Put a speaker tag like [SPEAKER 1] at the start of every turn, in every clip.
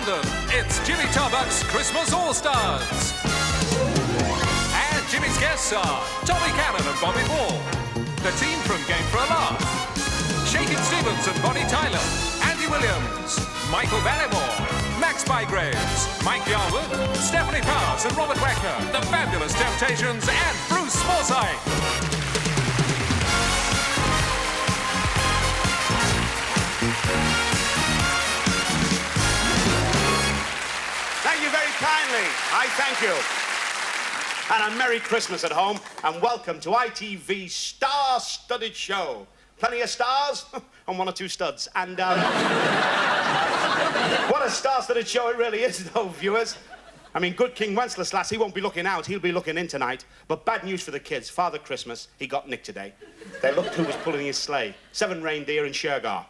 [SPEAKER 1] London, it's Jimmy Tarbuck's Christmas All-Stars. And Jimmy's guests are Tommy Cannon and Bobby Ball, the team from Game for a Laugh, Shakin' Stevens and Bonnie Tyler, Andy Williams, Michael Barrymore, Max Bygraves, Mike Yarwood, Stephanie Powers and Robert Wagner, the Fabulous Temptations and Bruce Forsyth.
[SPEAKER 2] Thank you very kindly. I thank you. And a Merry Christmas at home, and welcome to ITV's star-studded show. Plenty of stars and one or two studs. And what a star-studded show it really is, though, viewers. I mean, good King Wenceslas, he won't be looking out, he'll be looking in tonight. But bad news for the kids. Father Christmas, he got nicked today. They looked who was pulling his sleigh. 7 reindeer in Shergar.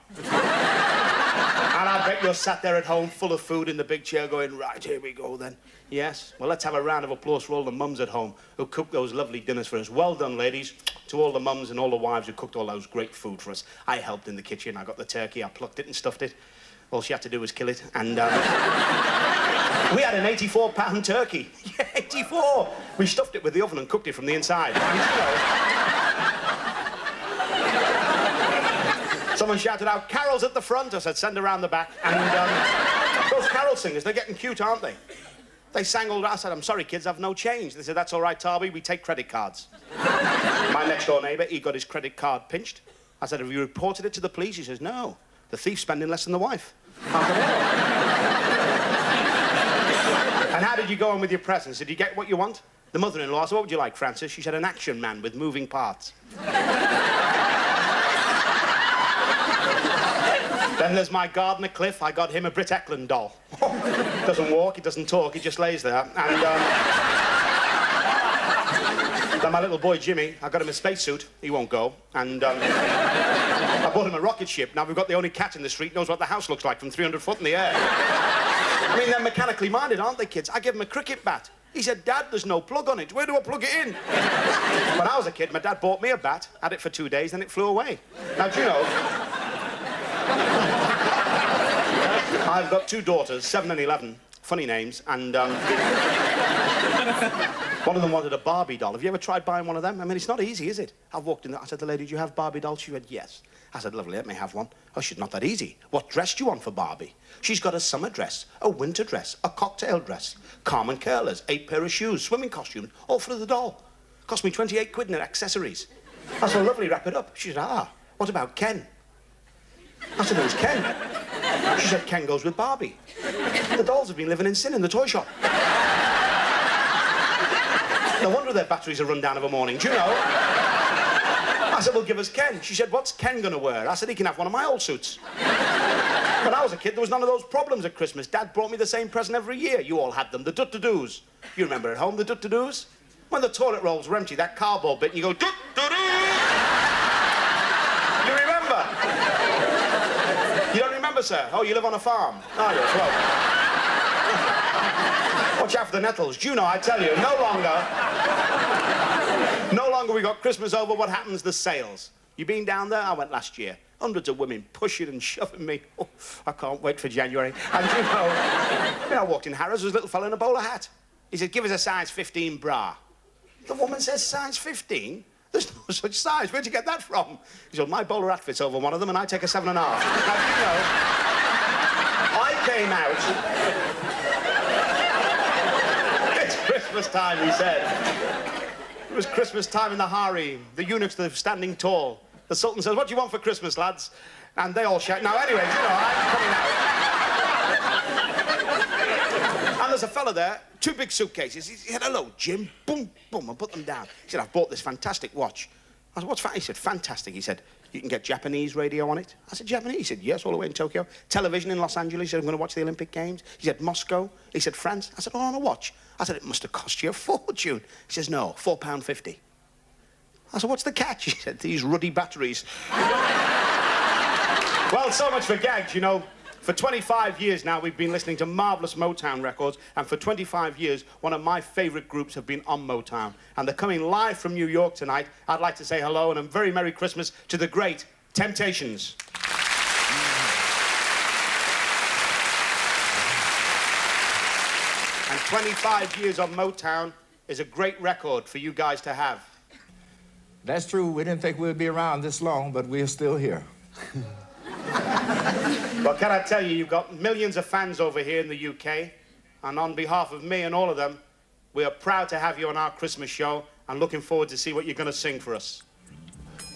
[SPEAKER 2] And I bet you're sat there at home full of food in the big chair going, right, here we go then. Yes? Well, let's have a round of applause for all the mums at home who cooked those lovely dinners for us. Well done, ladies, to all the mums and all the wives who cooked all those great food for us. I helped in the kitchen. I got the turkey, I plucked it and stuffed it. All she had to do was kill it. And we had an 84-pound turkey. Yeah, 84. We stuffed it with the oven and cooked it from the inside. Someone shouted out, carols at the front. I said, send around the back. And those carol singers, they're getting cute, aren't they? They sang all that. I said, I'm sorry, kids, I've no change. They said, that's all right, Tarby, we take credit cards. My next-door neighbour, he got his credit card pinched. I said, have you reported it to the police? He says, no, the thief's spending less than the wife. And how did you go on with your presents? Did you get what you want? The mother-in-law said, what would you like, Francis? She said, an action man with moving parts. Then there's my gardener, Cliff. I got him a Brit Eklund doll. Doesn't walk, he doesn't talk, he just lays there. And then my little boy, Jimmy, I got him a spacesuit. He won't go. And I bought him a rocket ship. Now we've got the only cat in the street knows what the house looks like from 300 foot in the air. I mean, they're mechanically minded, aren't they, kids? I gave him a cricket bat. He said, Dad, there's no plug on it. Where do I plug it in? When I was a kid, my dad bought me a bat, had it for 2 days, then it flew away. Now, do you know... I've got 2 daughters, 7 and 11. Funny names, and one of them wanted a Barbie doll. Have you ever tried buying one of them? I mean, it's not easy, is it? I walked in there, I said to the lady, do you have Barbie dolls? She said, yes. I said, lovely, let me have one. Oh, she's not that easy. What dress do you want for Barbie? She's got a summer dress, a winter dress, a cocktail dress, Carmen curlers, 8 pair of shoes, swimming costume, all for the doll. Cost me 28 quid in accessories. I said, lovely, wrap it up. She said, what about Ken? I said, who's Ken? She said, Ken goes with Barbie. The dolls have been living in sin in the toy shop. No wonder their batteries are run down of a morning, do you know? I said, well, give us Ken. She said, what's Ken gonna wear? I said, he can have one of my old suits. When I was a kid, there was none of those problems at Christmas. Dad brought me the same present every year. You all had them, the dut-to-doos. You remember at home, the dut-to-doos? When the toilet rolls were empty, that cardboard bit, and you go, dut-to-doo! You remember? You don't remember, sir? Oh, you live on a farm. Oh, yes, well. Watch out for the nettles. Do you know, I tell you, no longer we got Christmas over, what happens? The sales. You been down there? I went last year. Hundreds of women pushing and shoving me. Oh, I can't wait for January. And you know, I walked in Harrods, there was a little fella in a bowler hat. He said, give us a size 15 bra. The woman says, size 15? There's no such size. Where'd you get that from? He said, my bowler hat fits over one of them and I take a 7.5. Now, you know, I came out. It's Christmas time, he said. It was Christmas time in the harem. The eunuchs, they're standing tall. The Sultan says, what do you want for Christmas, lads? And they all shout. Now, anyways, you know, I'm coming out. And there's a fella there, 2 big suitcases. He said, hello, Jim. Boom, boom, and put them down. He said, I've bought this fantastic watch. I said, what's that? He said, fantastic. He said, you can get Japanese radio on it. I said, Japanese? He said, yes, all the way in Tokyo. Television in Los Angeles. He said, I'm going to watch the Olympic Games. He said, Moscow. He said, France. I said, oh, on a watch. I said, it must have cost you a fortune. He says, no, £4.50. I said, what's the catch? He said, these ruddy batteries. Well, so much for gags, you know. For 25 years now, we've been listening to marvellous Motown records, and for 25 years, one of my favourite groups have been on Motown. And they're coming live from New York tonight. I'd like to say hello and a very Merry Christmas to the great Temptations. And 25 years on Motown is a great record for you guys to have.
[SPEAKER 3] That's true. We didn't think we'd be around this long, but we're still here.
[SPEAKER 2] Well, can I tell you, you've got millions of fans over here in the UK, and on behalf of me and all of them, we are proud to have you on our Christmas show and looking forward to see what you're going to sing for us.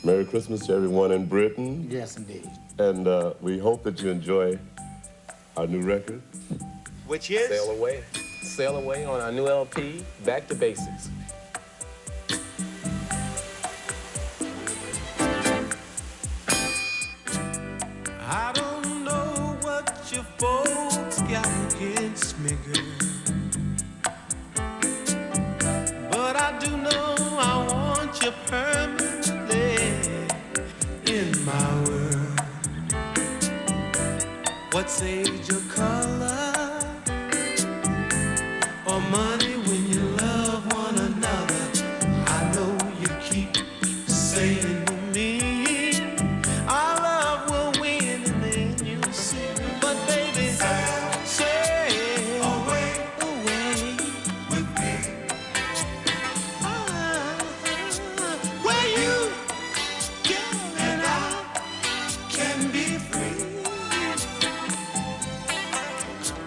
[SPEAKER 4] Merry Christmas to everyone in Britain.
[SPEAKER 3] Yes, indeed.
[SPEAKER 4] And we hope that you enjoy our new record.
[SPEAKER 2] Which is?
[SPEAKER 5] Sail away on our new LP, Back to Basics.
[SPEAKER 6] I don't know what your folks got against me, girl, but I do know I want you permanently in my world. What's age or color or money when you love one another? I know you keep saying to me, our love will win and then you'll see. But baby, say away with me. Where you and I can be free.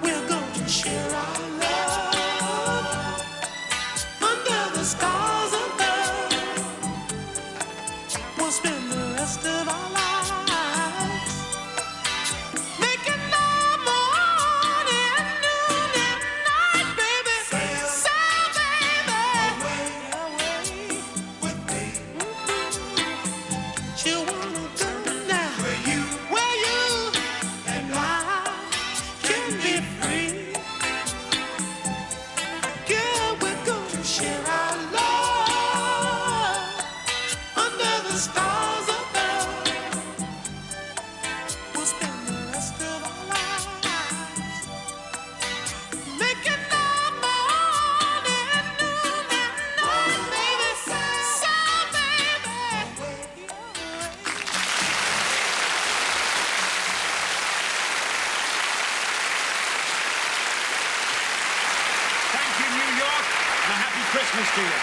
[SPEAKER 6] We're gonna share our love under the stars above. We'll spend the rest of our lives making love morning, noon, and night, baby. So, baby, away with me. You wanna go now? Where you and I can be free. Girl, we're gonna share our love under the stars above. We'll spend the rest of our lives making love morning, noon, and night, baby. So, baby,
[SPEAKER 2] Thank you, New York, and a happy Christmas to you.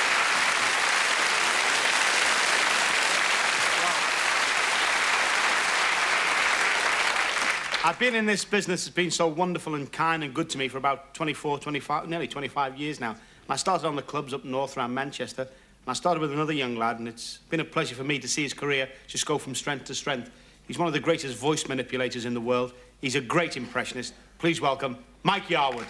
[SPEAKER 2] I've been in this business, it's been so wonderful and kind and good to me for about nearly 25 years now. And I started on the clubs up north around Manchester, and I started with another young lad, and it's been a pleasure for me to see his career just go from strength to strength. He's one of the greatest voice manipulators in the world. He's a great impressionist. Please welcome Mike Yarwood.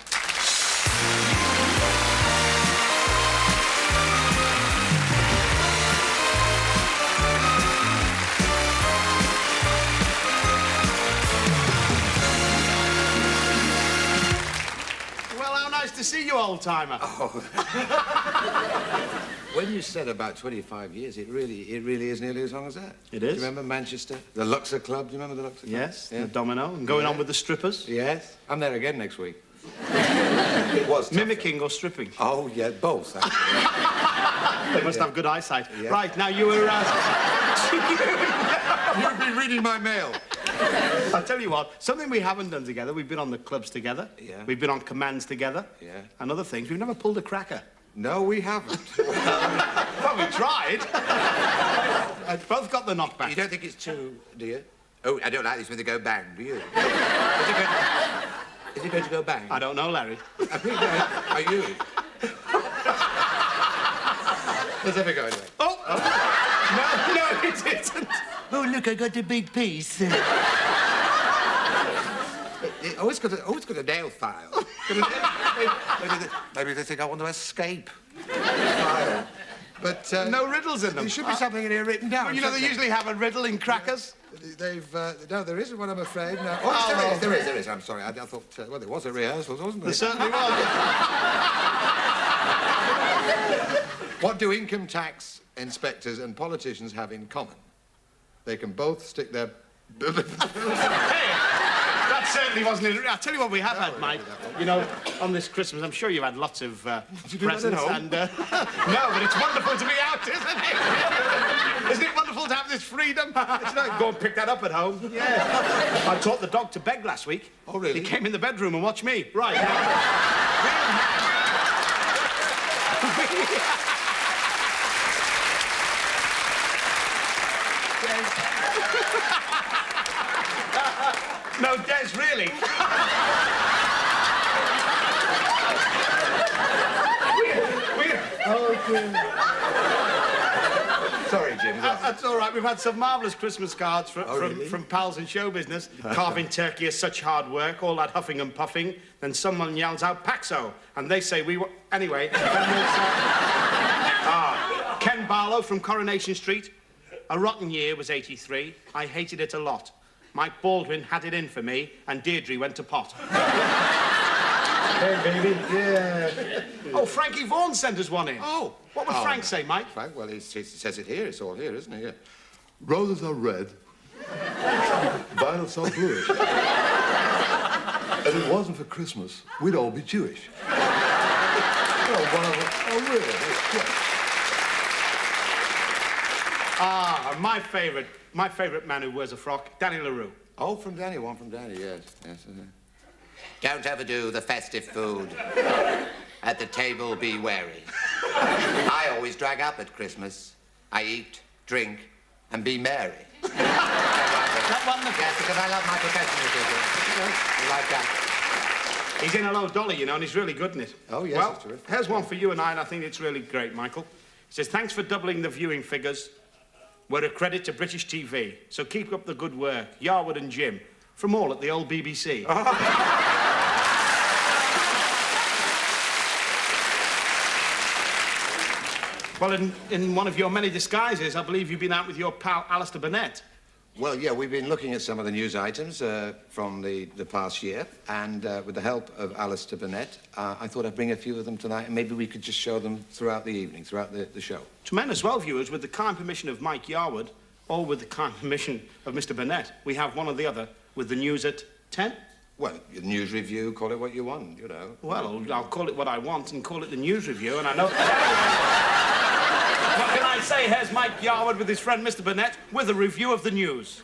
[SPEAKER 2] Well, how nice to see you, old-timer.
[SPEAKER 7] When you said about 25 years, it really is nearly as long as that.
[SPEAKER 2] It
[SPEAKER 7] Do
[SPEAKER 2] is.
[SPEAKER 7] you remember Manchester? The Luxor Club, do you remember the Luxor Club?
[SPEAKER 2] Yes,
[SPEAKER 7] Yeah.
[SPEAKER 2] the domino, and going on with the strippers.
[SPEAKER 7] Yes. I'm there again next week. It was tough.
[SPEAKER 2] Mimicking or stripping.
[SPEAKER 7] Oh, yeah, both, actually.
[SPEAKER 2] They must have good eyesight.
[SPEAKER 7] Yeah.
[SPEAKER 2] Right, now you were...
[SPEAKER 7] You've been reading my mail.
[SPEAKER 2] I'll tell you what, something we haven't done together, we've been on the clubs together.
[SPEAKER 7] Yeah.
[SPEAKER 2] We've been on commands together.
[SPEAKER 7] Yeah.
[SPEAKER 2] And other things. We've never pulled a cracker.
[SPEAKER 7] No, we haven't.
[SPEAKER 2] Well, we tried. Both got the knockback.
[SPEAKER 7] You don't think it's too, do you? Oh, I don't like this when they go bang, do you? Is it going to go bang?
[SPEAKER 2] I don't know, Larry.
[SPEAKER 7] I think are you? Let's have a go anyway.
[SPEAKER 2] Oh! No, it isn't.
[SPEAKER 7] Oh, look, I got a big piece. Always got a nail file. Maybe they think I want to escape. File. But
[SPEAKER 2] No riddles in them.
[SPEAKER 7] there should be something in here written down.
[SPEAKER 2] Well, you know, they usually have a riddle in crackers.
[SPEAKER 7] No, there isn't one, I'm afraid. No. Oh, there is. I'm sorry. I thought, well, there was a rehearsal, wasn't there?
[SPEAKER 2] There certainly was.
[SPEAKER 7] What do income tax inspectors and politicians have in common? They can both stick their...
[SPEAKER 2] That certainly wasn't it. I'll tell you what we have had, Mike. You know, on this Christmas, I'm sure you've had lots of presents.
[SPEAKER 7] at home?
[SPEAKER 2] And, no, but it's wonderful to be out, isn't it? Isn't it wonderful to have this freedom? It's not go and pick that up at home. Yeah. I taught the dog to beg last week.
[SPEAKER 7] Oh, really?
[SPEAKER 2] He came in the bedroom and watched me. Right. Now, No, Des, really.
[SPEAKER 7] Sorry, Jim. go on.
[SPEAKER 2] That's all right. We've had some marvellous Christmas cards from pals in show business. Carving turkey is such hard work, all that huffing and puffing. Then someone yells out, Paxo, and they say we... Anyway, then there's, Ken Barlow from Coronation Street. A rotten year was 83. I hated it a lot. Mike Baldwin had it in for me, and Deirdre went to pot.
[SPEAKER 7] Hey, baby. Yeah.
[SPEAKER 2] Oh, Frankie Vaughan sent us one in.
[SPEAKER 7] Oh.
[SPEAKER 2] What would Frank say, Mike?
[SPEAKER 7] Frank, well, he says it here. It's all here, isn't it? Yeah. Roses are red. Violets are bluish. If it wasn't for Christmas, we'd all be Jewish. Oh, one of them. Oh, really?
[SPEAKER 2] Ah, my favourite man who wears a frock, Danny LaRue.
[SPEAKER 7] Oh, from Danny. One from Danny, yes.
[SPEAKER 8] Don't overdo the festive food. At the table, be wary. I always drag up at Christmas. I eat, drink, and be merry.
[SPEAKER 2] That wonderful?
[SPEAKER 8] Yes, because I love my professionalism. You like that?
[SPEAKER 2] He's in a low dollar, you know, and he's really good in it.
[SPEAKER 7] Oh, yes,
[SPEAKER 2] Well,
[SPEAKER 7] it's terrific.
[SPEAKER 2] here's one for you and I, and I think it's really great, Michael. He says, thanks for doubling the viewing figures. We're a credit to British TV, so keep up the good work. Yarwood and Jim, from all at the old BBC. Well, in one of your many disguises, I believe you've been out with your pal, Alistair Burnett.
[SPEAKER 7] Well, yeah, we've been looking at some of the news items from the past year, and with the help of Alistair Burnett, I thought I'd bring a few of them tonight, and maybe we could just show them throughout the evening, throughout the show.
[SPEAKER 2] Tremendous. Well, viewers, with the kind permission of Mike Yarwood, or with the kind permission of Mr. Burnett, we have one or the other with the news at 10.
[SPEAKER 7] Well, your news review, call it what you want, you know.
[SPEAKER 2] Well, I'll call it what I want and call it the news review, and I know... What can I say? Here's Mike Yarwood with his friend Mr. Burnett with a review of the news.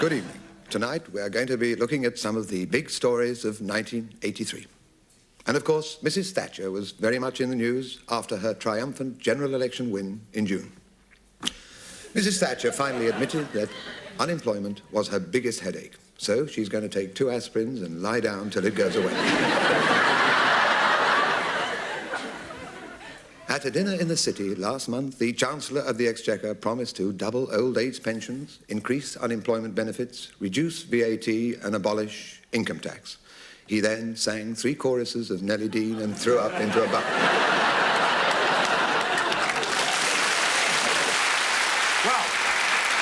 [SPEAKER 9] Good evening. Tonight, we are going to be looking at some of the big stories of 1983. And of course, Mrs. Thatcher was very much in the news after her triumphant general election win in June. Mrs. Thatcher finally admitted that unemployment was her biggest headache. So she's going to take 2 aspirins and lie down till it goes away. At a dinner in the city last month, the Chancellor of the Exchequer promised to double old age pensions, increase unemployment benefits, reduce VAT and abolish income tax. He then sang 3 choruses of Nellie Dean and threw up into a bucket.
[SPEAKER 2] Well,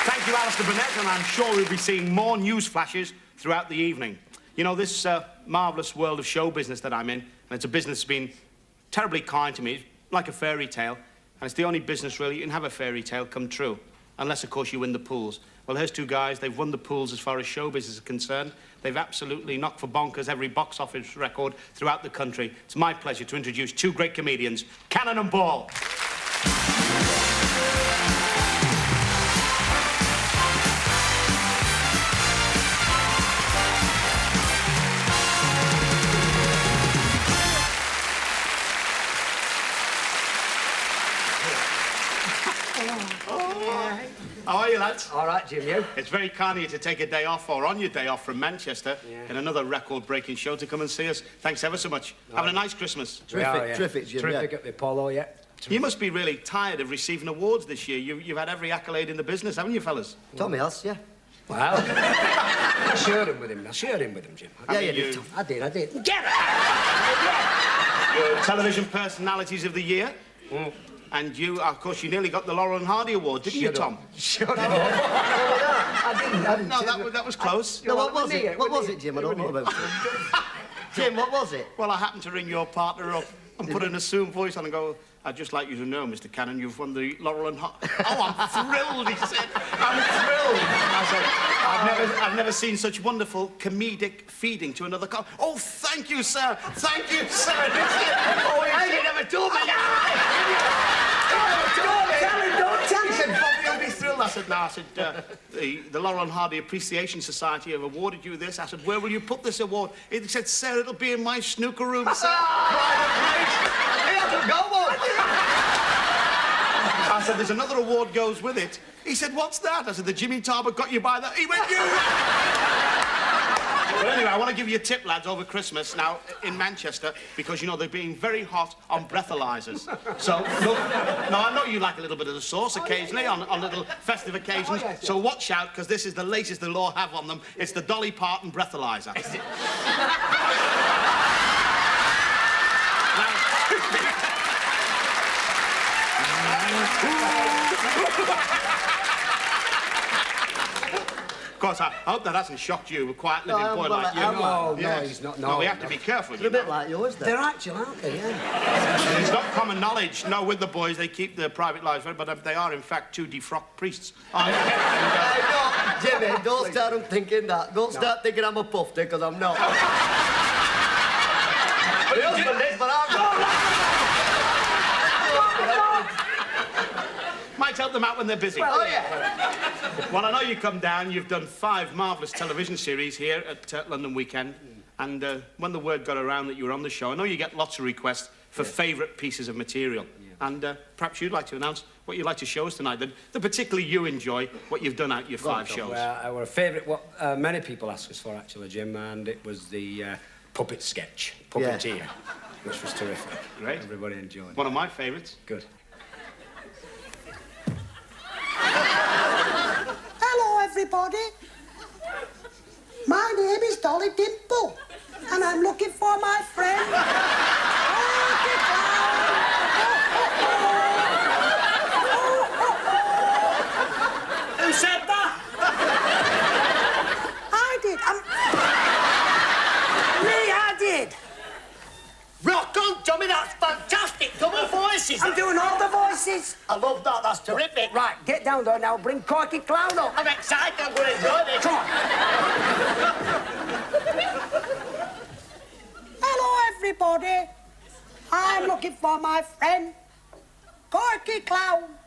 [SPEAKER 2] thank you, Alistair Burnett, and I'm sure we'll be seeing more news flashes throughout the evening. You know, this marvellous world of show business that I'm in, and it's a business that's been terribly kind to me, it's like a fairy tale, and it's the only business, really, you can have a fairy tale come true, unless, of course, you win the pools. Well, here's 2 guys, they've won the pools as far as show business is concerned. They've absolutely knocked for bonkers every box office record throughout the country. It's my pleasure to introduce 2 great comedians, Cannon and Ball. How are you, lads?
[SPEAKER 10] All right, Jim, you?
[SPEAKER 2] It's very kind of you to take a day off, or on your day off from Manchester, in another record-breaking show to come and see us. Thanks ever so much. Having a nice Christmas.
[SPEAKER 10] Terrific, Jim. Terrific at the Apollo, yeah.
[SPEAKER 2] You must be really tired of receiving awards this year. You've had every accolade in the business, haven't you, fellas?
[SPEAKER 10] Tommy else, yeah. Well, I shared him with him, Jim.
[SPEAKER 2] Yeah, you did.
[SPEAKER 10] I did. Get
[SPEAKER 2] Your television personalities of the year. And you, of course, you nearly got the Laurel and Hardy Award, didn't you, Tom?
[SPEAKER 10] Shut up. I didn't.
[SPEAKER 2] No, that was close.
[SPEAKER 10] No, what was it? What was it, Jim? I don't know about it. Jim, what was it?
[SPEAKER 2] Well, I happened to ring your partner up and put an assumed voice on and go, I'd just like you to know, Mr. Cannon, you've won the Laurel and Hardy. Oh, I'm thrilled, he said. I'm thrilled. I said, I've never seen such wonderful comedic feeding to another car. Oh, thank you, sir. Thank you, sir. Oh,
[SPEAKER 10] You never told me that.
[SPEAKER 2] Don't tell him. He said, Bobby will be thrilled. I the Laurel and Hardy Appreciation Society have awarded you this. I said, where will you put this award? He said, sir, it'll be in my snooker room, sir.
[SPEAKER 10] He hasn't got one.
[SPEAKER 2] I said, there's another award goes with it. He said, what's that? I said, the Jimmy Tarbuck got you by that. He went, you... But anyway, I want to give you a tip, lads, over Christmas now in Manchester, because, you know, they're being very hot on breathalyzers. So, look, now, I know you like a little bit of the sauce occasionally on little festive occasions, so watch out, because this is the latest the law have on them. It's the Dolly Parton breathalyzer. Of course, I hope that hasn't shocked you, a quiet living boy like you.
[SPEAKER 10] No, he's not.
[SPEAKER 2] No, we have to be careful.
[SPEAKER 10] It's a bit like yours, then. They're actual, aren't they? Yeah.
[SPEAKER 2] It's not common knowledge. No, with the boys, they keep their private lives very, but they are, in fact, two defrocked priests.
[SPEAKER 10] Jimmy, don't start thinking that. Don't start thinking I'm a puffer, because I'm not. My husband is, but I'm not.
[SPEAKER 2] Might help them out when they're busy.
[SPEAKER 10] Well, yeah.
[SPEAKER 2] Well, I know you come down. You've done 5 marvellous television series here at London Weekend. And when the word got around that you were on the show, I know you get lots of requests for favourite pieces of material. Yeah. And perhaps you'd like to announce what you'd like to show us tonight, that particularly you enjoy, what you've done out your 5 shows.
[SPEAKER 10] Well, our favourite, what many people ask us for, actually, Jim, and it was the puppet sketch, Puppeteer, which was terrific.
[SPEAKER 2] Great.
[SPEAKER 10] Everybody enjoyed it.
[SPEAKER 2] One of my favourites.
[SPEAKER 10] Good.
[SPEAKER 11] Hello, everybody. My name is Dolly Dimple, and I'm looking for my friend.
[SPEAKER 10] Who said that?
[SPEAKER 11] I did. Me, I did.
[SPEAKER 10] Rock on, Tommy, that's fantastic. Double voices.
[SPEAKER 11] I'm doing all the voices.
[SPEAKER 10] I love that, that's terrific.
[SPEAKER 11] Right, get down there now. Bring Corky Clown up.
[SPEAKER 10] I'm excited, I'm going to enjoy this.
[SPEAKER 11] Come on. Hello, everybody. I'm looking for my friend, Corky Clown.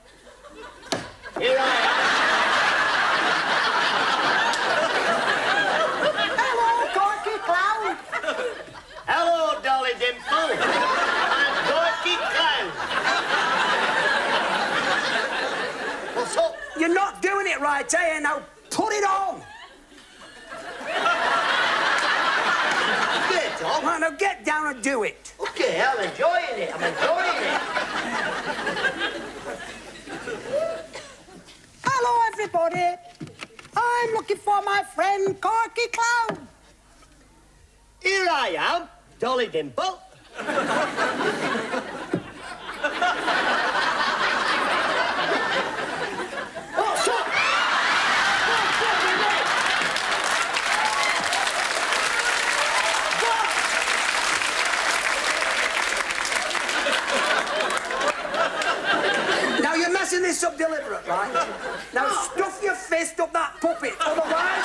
[SPEAKER 10] Here I am.
[SPEAKER 11] Hello, Corky Clown.
[SPEAKER 10] Hello, Dolly Dimple. I'm Corky Clown. What's up?
[SPEAKER 11] You're not doing it right, eh? Now put it on.
[SPEAKER 10] Get on.
[SPEAKER 11] Right, now get down and do it.
[SPEAKER 10] Okay, I'm enjoying it. I'm enjoying it.
[SPEAKER 11] Hello, everybody. I'm looking for my friend, Corky Clown.
[SPEAKER 10] Here I am, Dolly Dimple. What's up?
[SPEAKER 11] Now, you're messing this up deliberate, right? Now, stuff your fist up that puppet. Otherwise,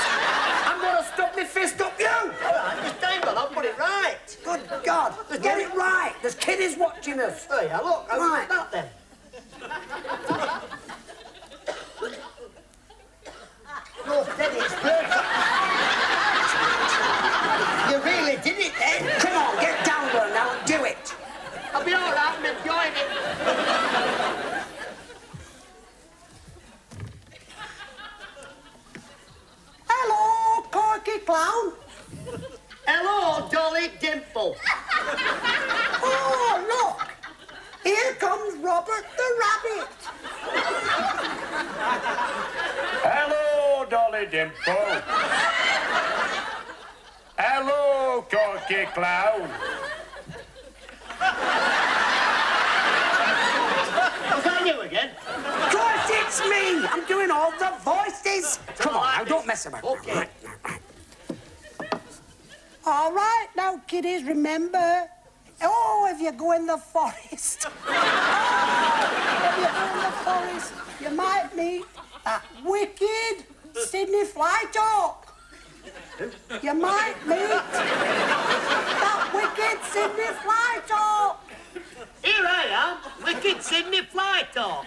[SPEAKER 11] I'm going to stuff my fist up you.
[SPEAKER 10] All right, this time, well, I'll put it right.
[SPEAKER 11] Good God. Get it right. There's kiddies watching us.
[SPEAKER 10] Oh, yeah, look, I'll
[SPEAKER 11] Right.
[SPEAKER 10] that then. No, steady, it's perfect. You really did it then.
[SPEAKER 11] Come on, get down there now and do it.
[SPEAKER 10] I'll be all right, I'm enjoying it.
[SPEAKER 11] Hello, Corky Clown.
[SPEAKER 10] Hello, Dolly Dimple.
[SPEAKER 11] Oh, look. Here comes Robert the Rabbit.
[SPEAKER 3] Hello, Dolly Dimple. Hello, Corky Clown.
[SPEAKER 10] Was that you again?
[SPEAKER 11] Of course it's me. I'm doing all the voices. Come on, now, don't mess about.
[SPEAKER 10] Okay.
[SPEAKER 11] All right, now, kiddies, remember. Oh, if you go in the forest. If you go in the forest, you might meet that wicked Sydney Flytalk. You might meet that wicked Sydney Flytalk.
[SPEAKER 10] Here I am, wicked Sydney Flytalk.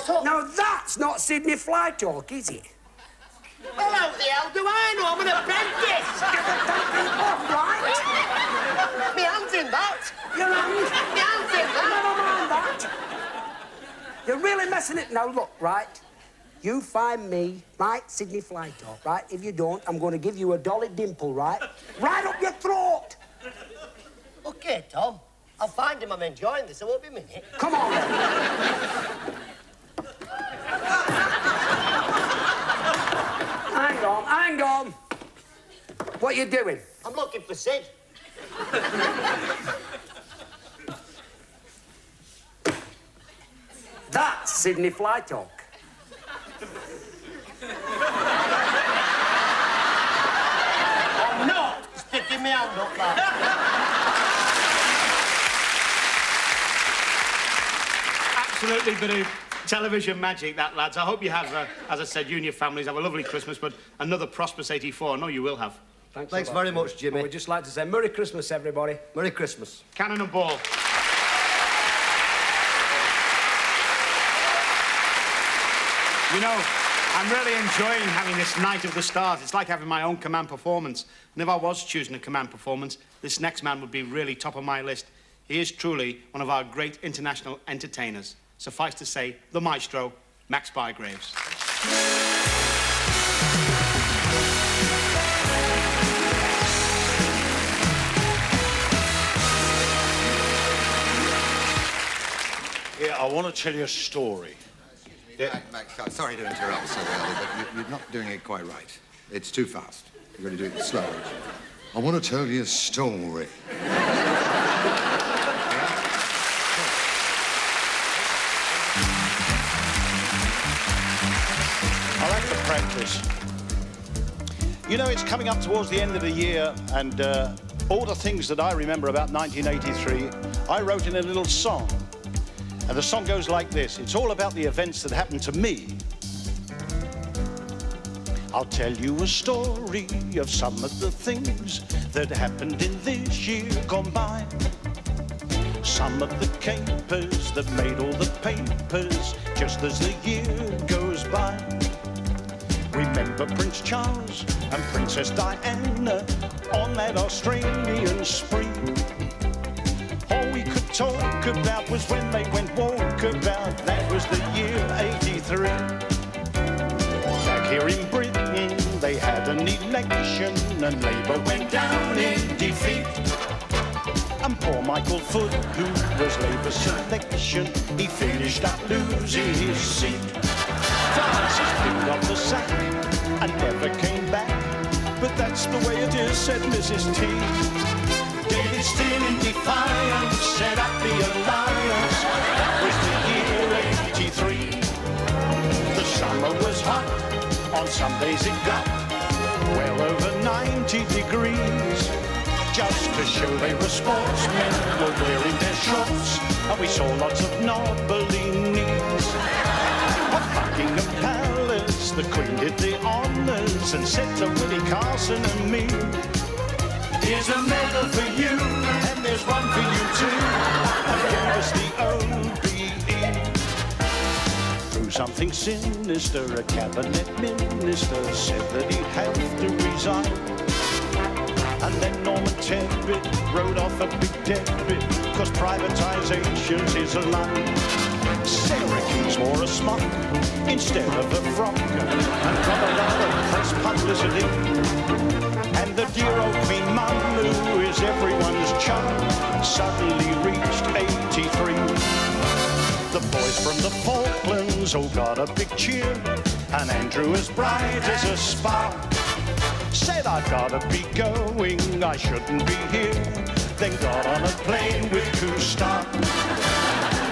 [SPEAKER 11] what's up?
[SPEAKER 10] Now, that's not Sydney Fly Talk, is it?
[SPEAKER 11] Well, how the hell do I know? I'm an apprentice.
[SPEAKER 10] Get the damn off, right?
[SPEAKER 11] Me hand's in that.
[SPEAKER 10] Your hand?
[SPEAKER 11] Me hand's in that.
[SPEAKER 10] Never mind that. You're really messing it. Now, look, right? You find me my Sydney Fly Talk, right? If you don't, I'm going to give you a dolly dimple, right? Right up your throat.
[SPEAKER 11] OK, Tom. I'll find him. I'm enjoying this. I won't be a minute.
[SPEAKER 10] Come on, then. Hang on. What are you doing?
[SPEAKER 11] I'm looking for Sid.
[SPEAKER 10] That's Sydney Fly Talk.
[SPEAKER 11] I'm not sticking my hand up like.
[SPEAKER 2] Absolutely bit of television magic, that, lads. I hope you have, as I said, you and your families have a lovely Christmas, but another prosperous 84. I know you will have.
[SPEAKER 10] Thanks very much, Jimmy. We'd just like to say Merry Christmas, everybody.
[SPEAKER 11] Merry Christmas.
[SPEAKER 2] Cannon and ball. You know, I'm really enjoying having this Night of the Stars. It's like having my own command performance. And if I was choosing a command performance, this next man would be really top of my list. He is truly one of our great international entertainers. Suffice to say, the maestro, Max Bygraves.
[SPEAKER 12] Yeah, I want to tell you a story.
[SPEAKER 7] Max, sorry to interrupt so early, but you're not doing it quite right. It's too fast. You've got to do it slow. I want to tell you a story.
[SPEAKER 12] I like to practice. You know, it's coming up towards the end of the year, and all the things that I remember about 1983, I wrote in a little song. And the song goes like this. It's all about the events that happened to me. I'll tell you a story of some of the things that happened in this year gone by. Some of the capers that made all the papers just as the year goes by. Remember Prince Charles and Princess Diana on that Australian spree. All we could talk about was when they went walkabout. That was the year 83. Back here in Britain, they had an election and Labour went down in defeat. And poor Michael Foot, who was Labour's selection, he finished up losing his seat. Francis picked up the sack and never came back. But that's the way it is, said Mrs. T. David still in defiance set up the alliance. That was the year 83. The summer was hot, on some days it got well over 90 degrees. Just to show they were sportsmen, were wearing their shorts, and we saw lots of knobbly knees. At Buckingham Palace, the Queen did the honours and said to Willie Carson and me, here's a medal for you, and there's one for you too, and gave us the OBE. Through something sinister, a cabinet minister said that he'd have to resign. And then Norman Tebbit wrote off a big debit, cause privatisation's his line. Sarah Keys wore a smock instead of a frock, and got a lot of press publicity. And the dear old Queen Mum, who is everyone's chum, suddenly reached 83. The boys from the Falklands all got a big cheer, and Andrew as bright as a spark said I've gotta be going, I shouldn't be here. Then got on a plane with Cousteau.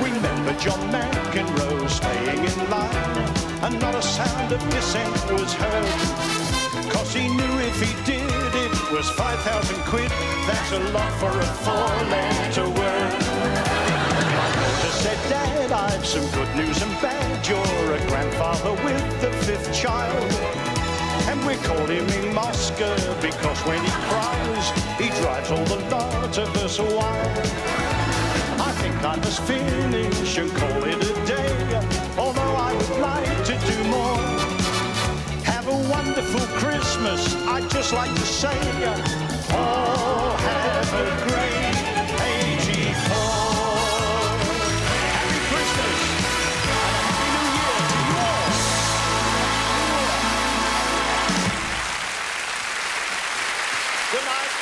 [SPEAKER 12] Remember John McEnroe staying in line, and not a sound of dissent was heard, cause he knew if he did it was 5,000 quid. That's a lot for a four-letter word. My daughter said, Dad, I've some good news and bad. You're a grandfather with the 5th child. And we call him in Moscow because when he cries, he drives all the lot of us wild. I think I must finish and call it a day, although I just like to say, oh, have a great 84. Happy Christmas and a Happy New Year to you all. Good night.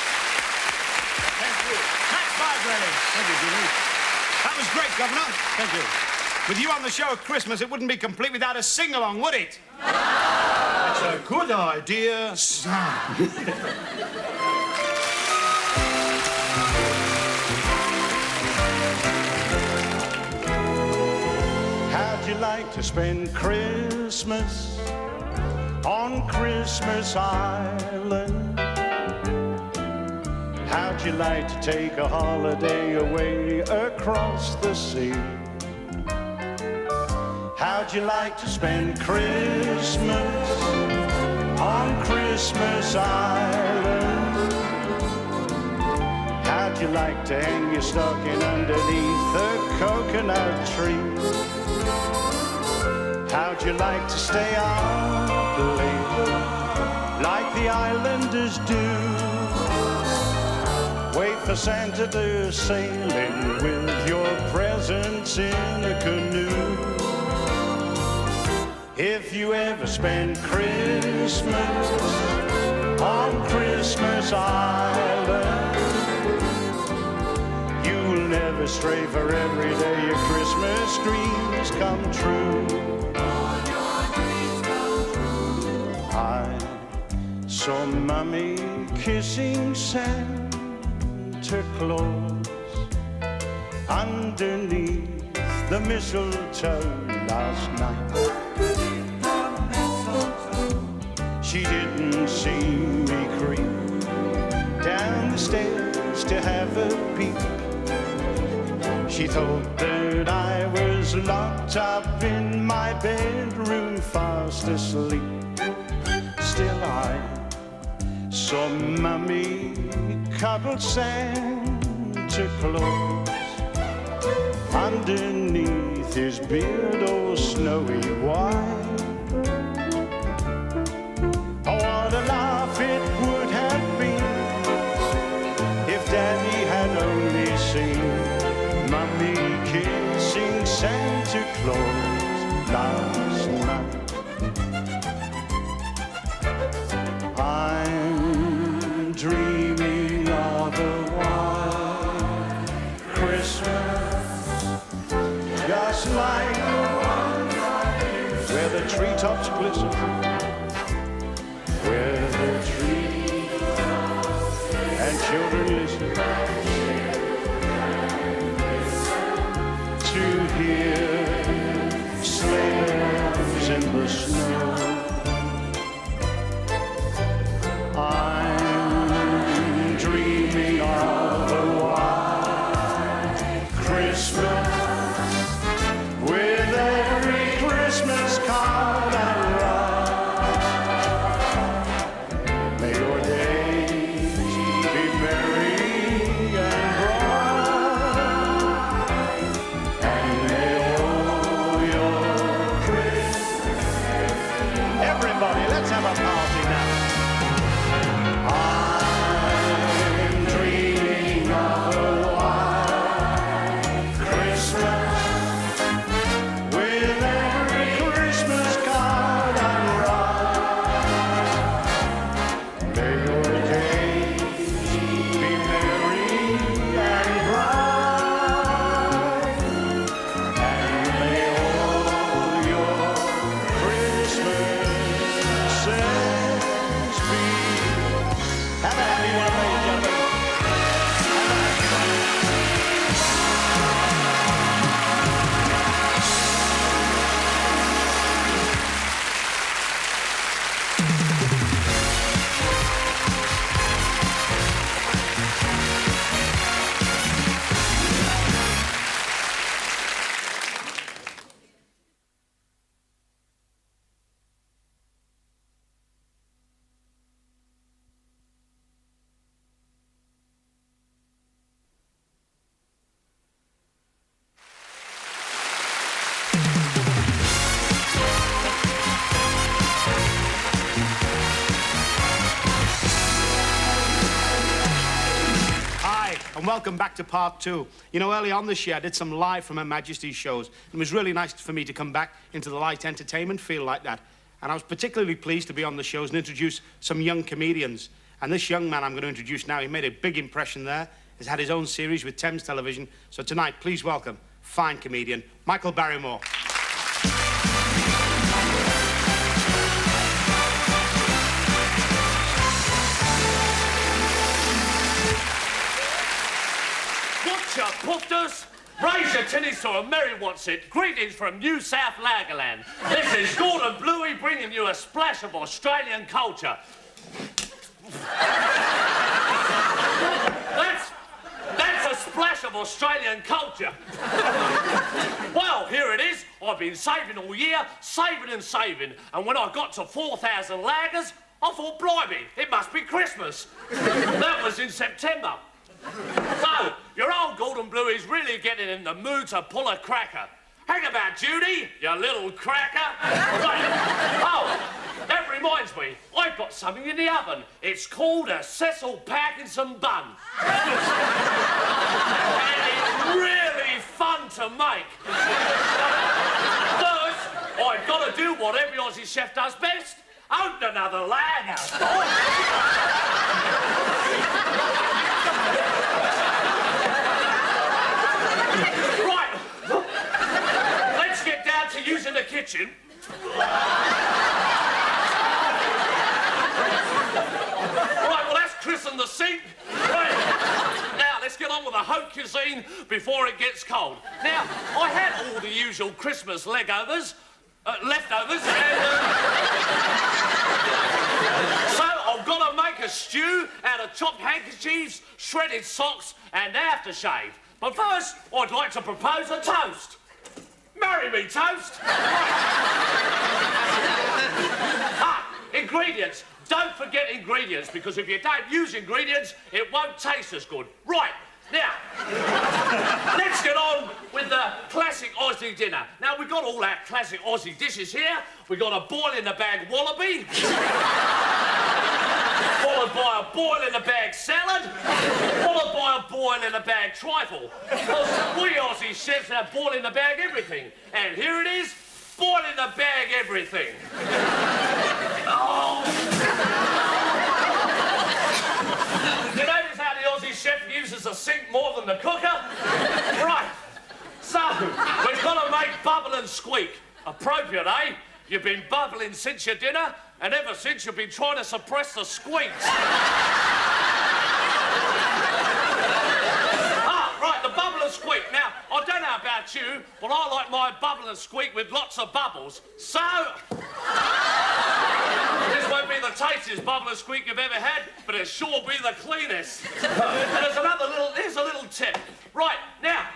[SPEAKER 12] Thank you. Max Bygrave. Thank you, Jimmy.
[SPEAKER 2] That was great, Governor.
[SPEAKER 12] Thank you.
[SPEAKER 2] With you on the show at Christmas, it wouldn't be complete without a sing-along, would it?
[SPEAKER 12] It's a good idea, son. How'd you like to spend Christmas on Christmas Island? How'd you like to take a holiday away across the sea? How'd you like to spend Christmas on Christmas Island? How'd you like to hang your stocking underneath the coconut tree? How'd you like to stay up late like the islanders do? Wait for Santa to sail in with your presents in a canoe. If you ever spend Christmas on Christmas Island, you'll never stray, for every day your Christmas dreams come true. I saw Mommy kissing Santa Claus underneath the mistletoe last night. She didn't see me creep down the stairs to have a peep. She thought that I was locked up in my bedroom fast asleep. Still I saw Mommy cuddle Santa Claus underneath his beard all snowy white. Oh, what a laugh it would have been if Daddy had only seen Mommy kissing Santa Claus last night. I'm dreaming of a white Christmas, just like the one where the treetops glisten, where the trees and children listen to hear sleigh bells in the snow. I'm dreaming of a white Christmas with every Christmas card I write. May your days be merry and bright, and may
[SPEAKER 2] and welcome back to part 2. You know, early on this year, I did some live from Her Majesty's shows. It was really nice for me to come back into the light entertainment field like that. And I was particularly pleased to be on the shows and introduce some young comedians. And this young man I'm going to introduce now, he made a big impression there. He's had his own series with Thames Television. So tonight, please welcome fine comedian Michael Barrymore.
[SPEAKER 13] Watcha, pufters! Raise your tinnies to a merry what's it. Greetings from New South Lagerland. This is Gordon Bluey bringing you a splash of Australian culture. That's a splash of Australian culture. Well, here it is. I've been saving all year, saving and saving. And when I got to 4,000 lagers, I thought, blimey, it must be Christmas. That was in September. So, your old Gordon Bluey's really getting in the mood to pull a cracker. Hang about, Judy, you little cracker. Right. Oh, that reminds me, I've got something in the oven. It's called a Cecil Parkinson bun. And it's really fun to make. First, I've got to do what every Aussie chef does best. Open another lager. Right. Let's get down to using the kitchen. Right, well, that's Chris and the sink. Right. Now, let's get on with the haute cuisine before it gets cold. Now, I had all the usual Christmas leftovers, and... So, I've got to make a stew out of chopped handkerchiefs, shredded socks, and aftershave. But first, I'd like to propose a toast. Marry me, toast. Ingredients. Don't forget ingredients, because if you don't use ingredients, it won't taste as good. Right, now, let's get on with the classic Aussie dinner. Now, we've got all our classic Aussie dishes here. We've got a boil-in-the-bag wallaby, followed by a boil-in-the-bag salad, followed by a boil-in-the-bag trifle. Because we Aussie chefs have boil-in-the-bag everything. And here it is, boil-in-the-bag everything. Oh. You notice how the Aussie chef uses the sink more than the cooker? Right. So, we've got to make bubble and squeak. Appropriate, eh? You've been bubbling since your dinner, and ever since you've been trying to suppress the squeaks. Right, the bubble and squeak. Now, I don't know about you, but I like my bubble and squeak with lots of bubbles. So... This won't be the tastiest bubble and squeak you've ever had, but it'll sure be the cleanest. And here's a little tip. Right, now...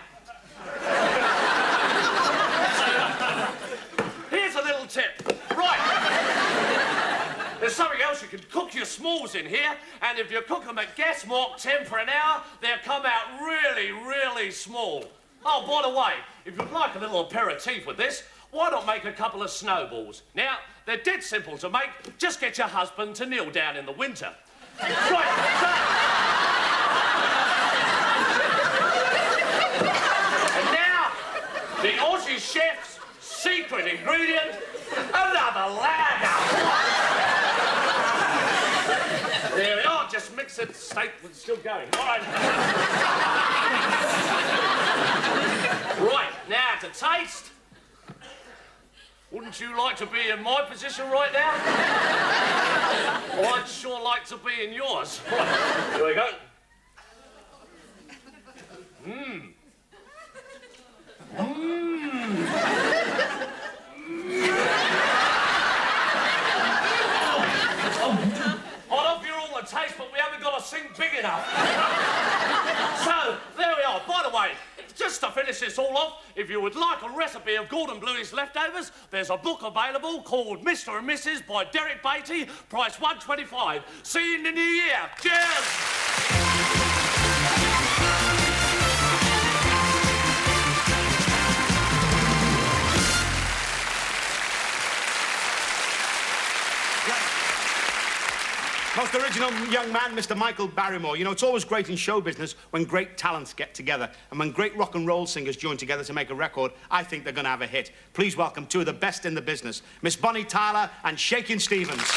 [SPEAKER 13] Here's a little tip. Right. There's something else. You can cook your s'mores in here, and if you cook them at gas mark 10 for an hour, they'll come out really, really small. Oh, by the way, if you'd like a little aperitif with this, why not make a couple of snowballs? Now, they're dead simple to make. Just get your husband to kneel down in the winter. Right, and now, the Aussie chef's secret ingredient, another lager. There we are, just mix it, steak was still going. All right. Right, now to taste. Wouldn't you like to be in my position right now? Well, I'd sure like to be in yours. Right, here we go. Mmm. Mmm. I'd offer you all the taste, but we haven't got a sink big enough. So, there we are. By the way, just to finish this all off, if you would like a recipe of Gordon Bluey's leftovers, there's a book available called Mr. and Mrs. by Derek Beatty, price $1.25. See you in the new year. Cheers!
[SPEAKER 2] Most most original young man, Mr. Michael Barrymore. You know, it's always great in show business when great talents get together. And when great rock and roll singers join together to make a record, I think they're going to have a hit. Please welcome two of the best in the business, Miss Bonnie Tyler and Shakin' Stevens.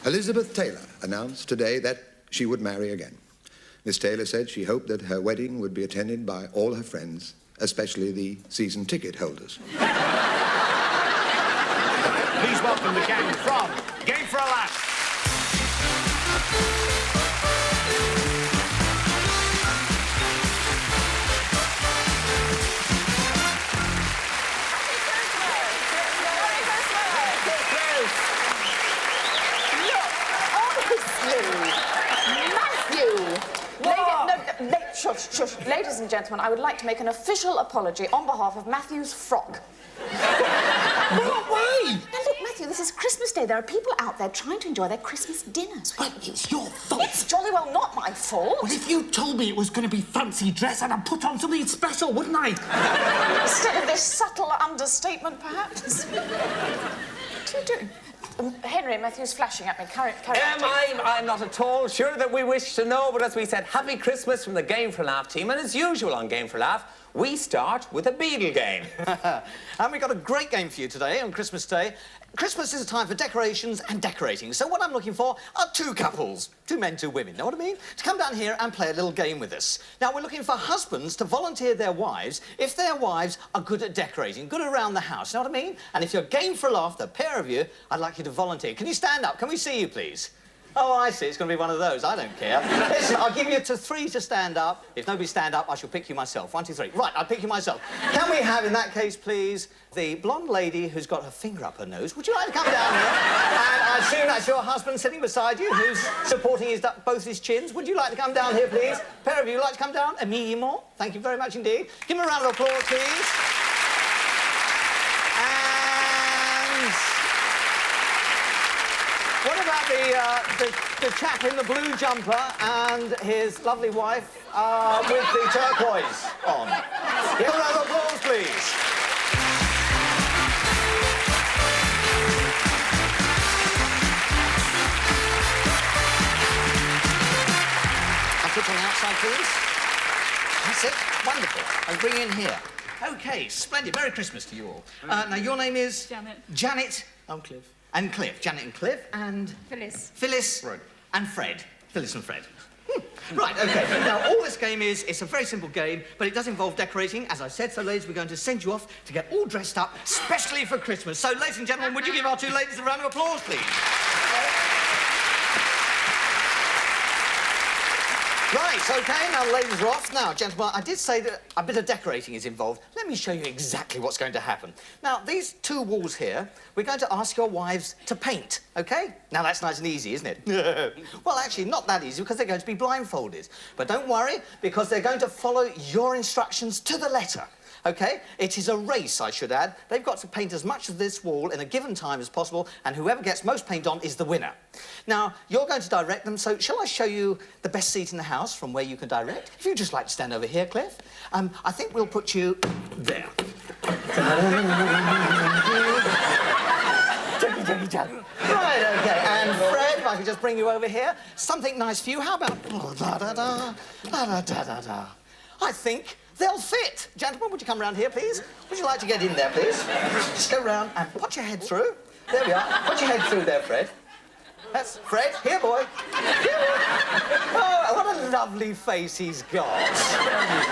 [SPEAKER 9] Elizabeth Taylor announced today that she would marry again. Miss Taylor said she hoped that her wedding would be attended by all her friends, especially the season ticket holders.
[SPEAKER 2] Please welcome the gang from Game for a Laugh.
[SPEAKER 14] Shush. Ladies and gentlemen, I would like to make an official apology on behalf of Matthew's frock.
[SPEAKER 10] What way?
[SPEAKER 14] Now look, Matthew, this is Christmas Day. There are people out there trying to enjoy their Christmas dinners.
[SPEAKER 10] Well, it's your fault.
[SPEAKER 14] It's jolly well not my fault.
[SPEAKER 10] Well, if you told me it was going to be fancy dress, I'd have put on something special, wouldn't I?
[SPEAKER 14] Instead of this subtle understatement, perhaps. What are you doing? Henry, Matthew's flashing at me. Carry on.
[SPEAKER 5] I'm not at all sure that we wish to know, but as we said, happy Christmas from the Game for a Laugh team, and as usual on Game for a Laugh, we start with a Beatle game.
[SPEAKER 15] And we've got a great game for you today on Christmas Day. Christmas is a time for decorations and decorating, so what I'm looking for are two couples, two men, two women, know what I mean? To come down here and play a little game with us. Now, we're looking for husbands to volunteer their wives if their wives are good at decorating, good around the house, know what I mean? And if you're game for a laugh, the pair of you, I'd like you to volunteer. Can you stand up? Can we see you, please? Oh, I see. It's going to be one of those. I don't care. Listen, I'll give you to 3 to stand up. If nobody stand up, I shall pick you myself. 1, 2, 3. Right, I'll pick you myself. Can we have, in that case, please, the blonde lady who's got her finger up her nose? Would you like to come down here? And I assume that's your husband sitting beside you, who's supporting both his chins. Would you like to come down here, please? Pair of you like to come down? Immediately. Thank you very much indeed. Give him a round of applause, please. And what about the chap in the blue jumper and his lovely wife with the turquoise on? Give a round of applause, please. I'll put on the outside, please. That's it. Wonderful. And bring in here. OK, splendid. Merry Christmas to you all. Now, your name is?
[SPEAKER 14] Janet.
[SPEAKER 15] Janet.
[SPEAKER 14] I'm Cliff.
[SPEAKER 15] And Cliff. Janet and Cliff. And?
[SPEAKER 14] Phyllis.
[SPEAKER 15] Phyllis. Fred. And Fred. Phyllis and Fred. Right, OK. Now, all this game is, it's a very simple game, but it does involve decorating, as I said. So, ladies, we're going to send you off to get all dressed up, especially for Christmas. So, ladies and gentlemen, would you give our two ladies a round of applause, please? Right, OK, now the ladies are off. Now, gentlemen, I did say that a bit of decorating is involved. Let me show you exactly what's going to happen. Now, these two walls here, we're going to ask your wives to paint, OK? Now, that's nice and easy, isn't it? Well, actually, not that easy, because they're going to be blindfolded. But don't worry, because they're going to follow your instructions to the letter. OK? It is a race, I should add. They've got to paint as much of this wall in a given time as possible, and whoever gets most paint on is the winner. Now, you're going to direct them, so shall I show you the best seat in the house from where you can direct? If you'd just like to stand over here, Cliff. I think we'll put you there. Right, OK. And Fred, if I could just bring you over here. Something nice for you. How about... I think they'll fit. Gentlemen, would you come round here, please? Would you like to get in there, please? Just go round and put your head through. There we are. Put your head through there, Fred. That's Fred. Here, boy. Here, boy. Oh, what a lovely face he's got.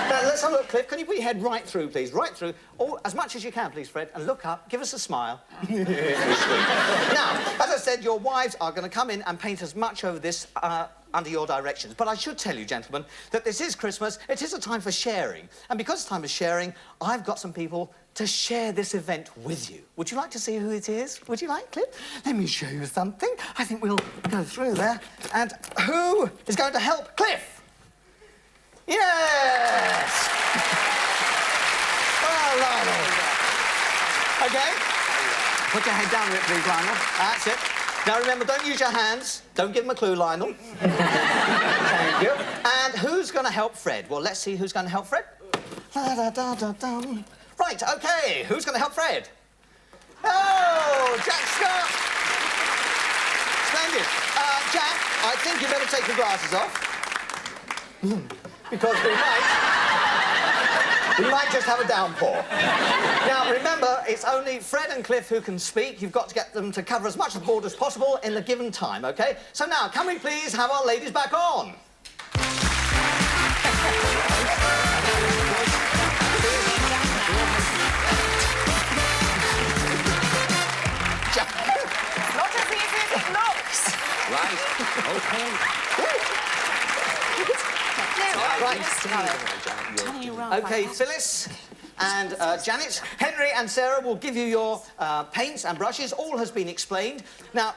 [SPEAKER 15] Now, let's have a look, Cliff. Can you put your head right through, please? Right through. Oh, as much as you can, please, Fred. And look up. Give us a smile. Now, as I said, your wives are going to come in and paint as much over this under your directions. But I should tell you, gentlemen, that this is Christmas. It is a time for sharing. And because it's time for sharing, I've got some people to share this event with you. Would you like to see who it is? Would you like, Cliff? Let me show you something. I think we'll go through there. And who is going to help Cliff? Yes! Oh, Lionel. OK? Put your head down a bit, please, Lionel. That's it. Now, remember, don't use your hands. Don't give him a clue, Lionel. Thank you. And who's going to help Fred? Well, let's see who's going to help Fred. Right, OK. Who's going to help Fred? Oh, Jack Scott. Splendid. Jack, I think you better take your glasses off. Because we might just have a downpour. Now, remember, it's only Fred and Cliff who can speak. You've got to get them to cover as much of the board as possible in the given time, OK? So now, can we please have our ladies back on?
[SPEAKER 14] Not as easy as it looks.
[SPEAKER 5] Right. OK. OK, Phyllis and Janet, Henry and Sarah will give you your paints and brushes. All has been explained. Now,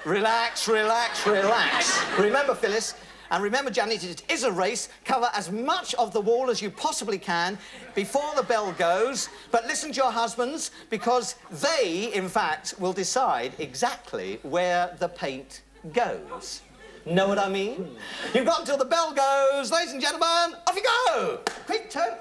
[SPEAKER 5] relax, relax, relax. Remember, Phyllis, and remember, Janet, it is a race. Cover as much of the wall as you possibly can before the bell goes. But listen to your husbands, because they, in fact, will decide exactly where the paint goes. Know what I mean? You've got until the bell goes. Ladies and gentlemen, off you go! Quick turn.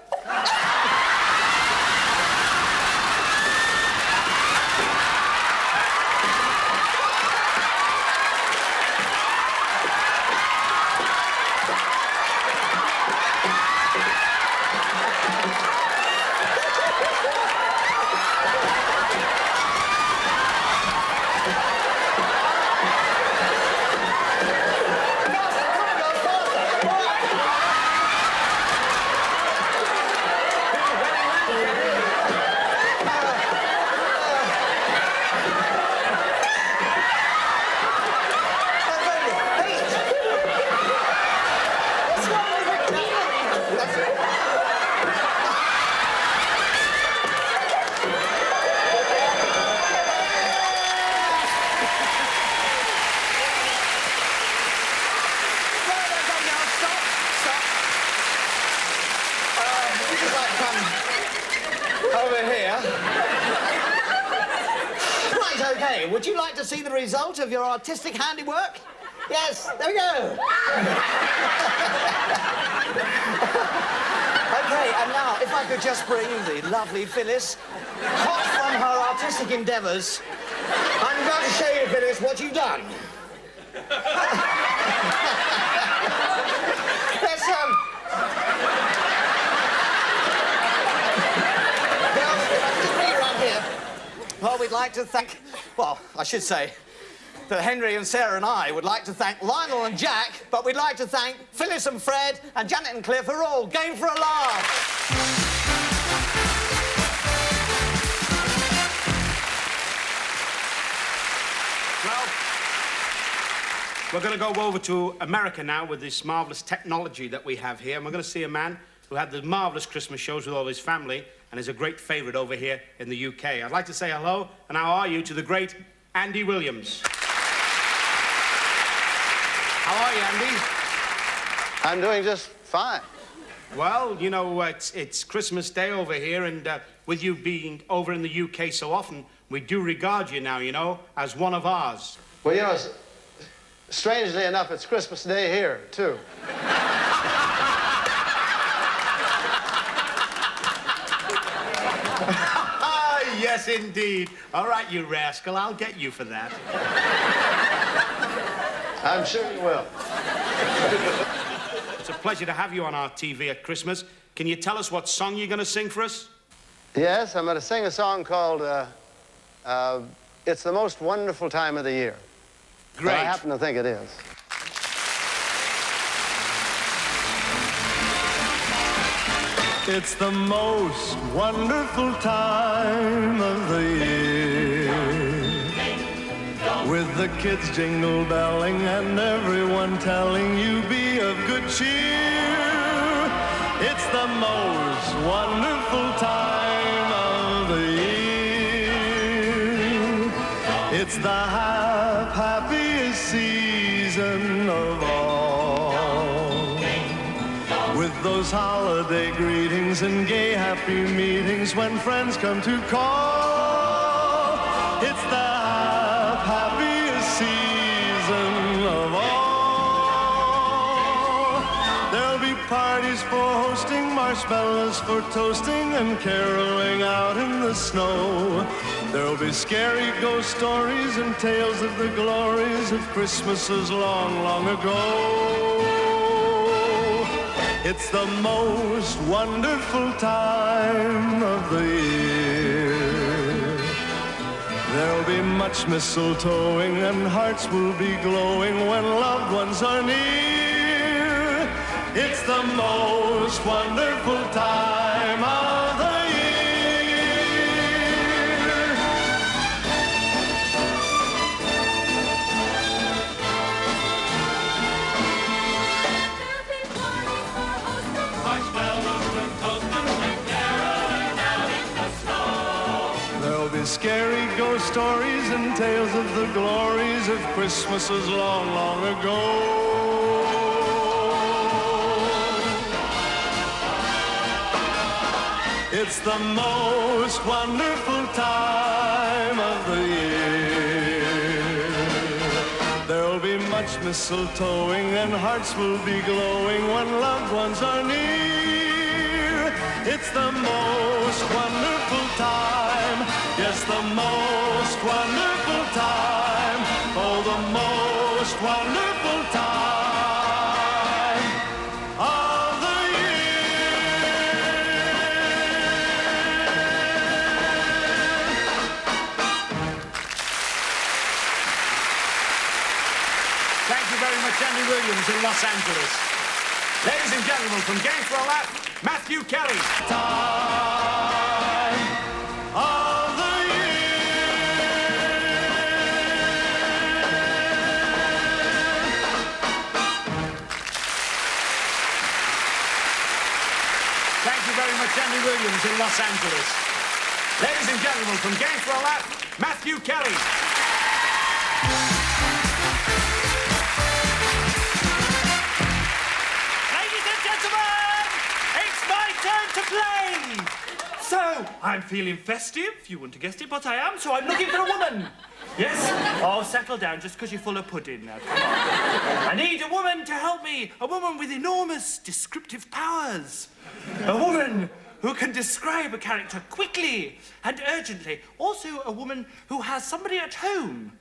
[SPEAKER 5] Would you like to see the result of your artistic handiwork? Yes, there we go. OK, and now, if I could just bring the lovely Phyllis, hot from her artistic endeavours, I'm going to show you, Phyllis, what you've done. Let's,
[SPEAKER 15] we'd like to thank... Well, I should say that Henry and Sarah and I would like to thank Lionel and Jack, but we'd like to thank Phyllis and Fred and Janet and Cliff, who are all game for a laugh.
[SPEAKER 2] We're going to go over to America now with this marvellous technology that we have here. And we're going to see a man who had the marvellous Christmas shows with all his family and is a great favourite over here in the UK. I'd like to say hello and how are you to the great Andy Williams. How are you, Andy?
[SPEAKER 16] I'm doing just fine.
[SPEAKER 2] Well, you know, it's Christmas Day over here, and with you being over in the UK so often, we do regard you now, you know, as one of ours.
[SPEAKER 16] Well, you know, strangely enough, it's Christmas Day here, too.
[SPEAKER 2] Yes, indeed. All right, you rascal, I'll get you for that.
[SPEAKER 16] I'm sure you will.
[SPEAKER 2] It's a pleasure to have you on our TV at Christmas. Can you tell us what song you're going to sing for us?
[SPEAKER 16] Yes, I'm going to sing a song called It's the Most Wonderful Time of the Year.
[SPEAKER 2] Great.
[SPEAKER 16] I happen to think it is.
[SPEAKER 6] It's the most wonderful time of the year, with the kids jingle belling and everyone telling you be of good cheer. It's the most wonderful time of the year. It's the happiest season of all, with those holiday greetings and gay happy meetings when friends come to call. It's the happiest season of all. There'll be parties for hosting, marshmallows for toasting, and caroling out in the snow. There'll be scary ghost stories and tales of the glories of Christmases long, long ago. It's the most wonderful time of the year. There'll be much mistletoeing and hearts will be glowing when loved ones are near. It's the most wonderful time of the year. There'll be scary ghost stories and tales of the glories of Christmases long, long ago. It's the most wonderful time of the year. There'll be much mistletoeing and hearts will be glowing when loved ones are near. It's the most wonderful time. Yes, the most wonderful time. Oh, the most wonderful time of the
[SPEAKER 2] Thank you very much, Andy Williams in Los Angeles. Ladies and gentlemen, from Game for a Laugh, Matthew Kelly.
[SPEAKER 6] time of the
[SPEAKER 2] Thank you very much, Andy Williams in Los Angeles. Ladies and gentlemen, from Game for a Laugh, Matthew Kelly.
[SPEAKER 13] Ladies and gentlemen, it's my turn to play. So, I'm feeling festive, you wouldn't have guessed it, but I am, so I'm looking for a woman. Yes? Oh, settle down just because you're full of pudding now. Come on. I need a woman to help me, a woman with enormous descriptive powers. A woman who can describe a character quickly and urgently. Also, a woman who has somebody at home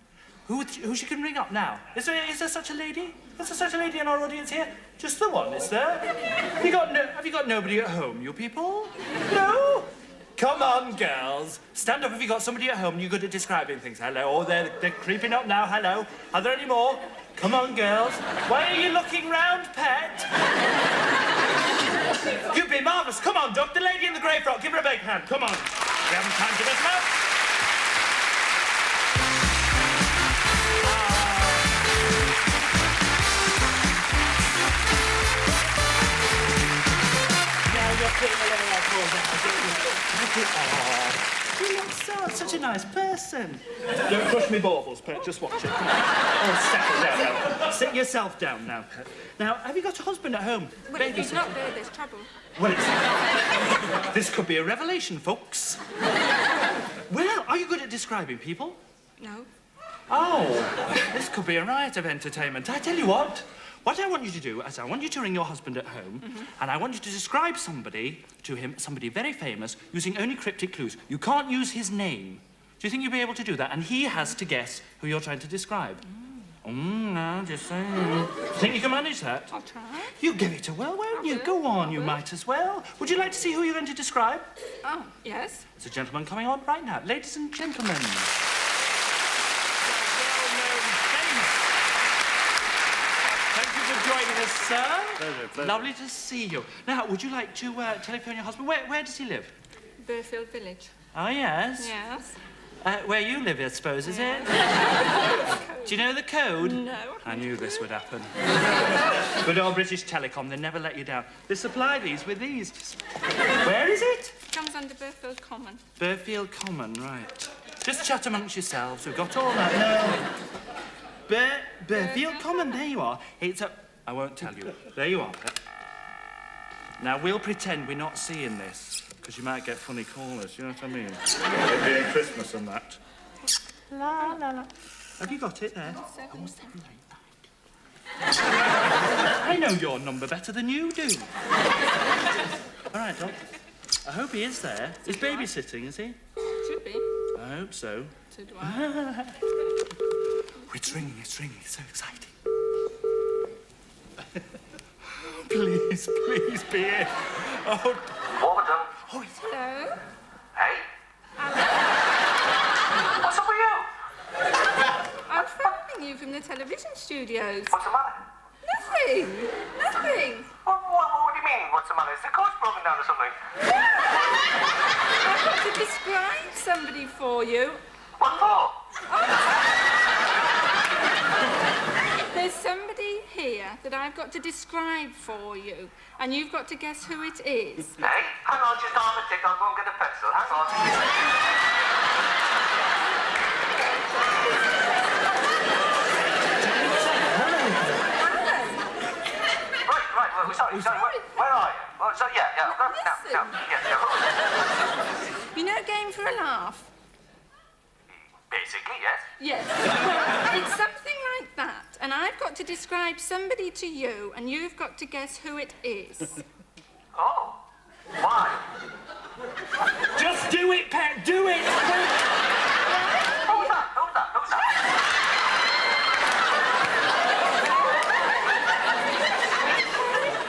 [SPEAKER 13] who she can ring up now. Is there such a lady? Is there such a lady in our audience here? Just the one, is there? Have you got nobody at home, you people? No?
[SPEAKER 17] Come on, girls. Stand up if you've got somebody at home and you're good at describing things. Hello. Oh, they're creeping up now. Hello. Are there any more? Come on, girls. Why are you looking round, pet? You've been marvellous. Come on, Duck. The lady in the grey frock. Give her a big hand. Come on. We haven't time to mess up. You look such a nice person. Don't crush me baubles, Pet. Just watch it. Come on. Oh, settle down now. Sit yourself down now, Pet. Now, have you got a husband at home?
[SPEAKER 14] Well, if he's not there, there's trouble.
[SPEAKER 17] Well, this could be a revelation, folks. Well, are you good at describing people?
[SPEAKER 14] No.
[SPEAKER 17] Oh, this could be a riot of entertainment. I tell you what I want you to do is I want you to ring your husband at home, and I want you to describe somebody to him, somebody very famous, using only cryptic clues. You can't use his name. Do you think you'll be able to do that? And he has to guess who you're trying to describe. No, just saying. Do you think you can manage that?
[SPEAKER 14] I'll try.
[SPEAKER 17] You give it a whirl, won't you? Go on, you might as well. Would you like to see who you're going to describe?
[SPEAKER 14] Oh, yes.
[SPEAKER 17] There's a gentleman coming on right now. Ladies and gentlemen. Joining us, sir.
[SPEAKER 12] Pleasure.
[SPEAKER 17] Lovely to see you. Now, would you like to telephone your husband? Where does he live?
[SPEAKER 14] Burfield Village.
[SPEAKER 17] Oh, yes?
[SPEAKER 14] Yes.
[SPEAKER 17] Where you live, I suppose, is it? Do you know the code?
[SPEAKER 14] No.
[SPEAKER 17] I knew this would happen. Good old British Telecom, they never let you down. They supply these with these. Where is it?
[SPEAKER 14] Comes under Burfield Common.
[SPEAKER 17] Burfield Common, right. Just chat amongst yourselves. We've got all that. No. Burfield Common, there you are. It's a... I won't tell you. There you are. Now, we'll pretend we're not seeing this, because you might get funny callers, you know what I mean? It being Christmas and that. La, la, la. Have you got it there? 7. I know your number better than you do. All right, Doc. I hope he is there. He's babysitting, is he?
[SPEAKER 14] Should be.
[SPEAKER 17] I hope so.
[SPEAKER 14] So do I.
[SPEAKER 17] It's ringing, it's so exciting. Please be it. Oh,
[SPEAKER 13] Warburton.
[SPEAKER 17] Oh, it's...
[SPEAKER 14] Hello?
[SPEAKER 13] Hey? What's up with you?
[SPEAKER 14] I'm phoning you from the television studios.
[SPEAKER 13] What's the matter?
[SPEAKER 14] Nothing.
[SPEAKER 13] What do you mean, what's the matter? Is the coach broken down or something?
[SPEAKER 14] I've got to describe somebody for you.
[SPEAKER 13] What for?
[SPEAKER 14] There's somebody here that I've got to describe for you, and you've got to guess who it is.
[SPEAKER 13] Hey, hang on, just arm a tick. I'll go and get a pencil. Hang on. Right. Well, sorry. Where are you? Well, so, yeah.
[SPEAKER 14] You know Game for a Laugh?
[SPEAKER 13] Basically, yes.
[SPEAKER 14] Yes. Well, it's something like that, and I've got to describe somebody to you, and you've got to guess who it is.
[SPEAKER 13] Oh. Why?
[SPEAKER 17] Just do it, Pet, do it!
[SPEAKER 13] Who's that?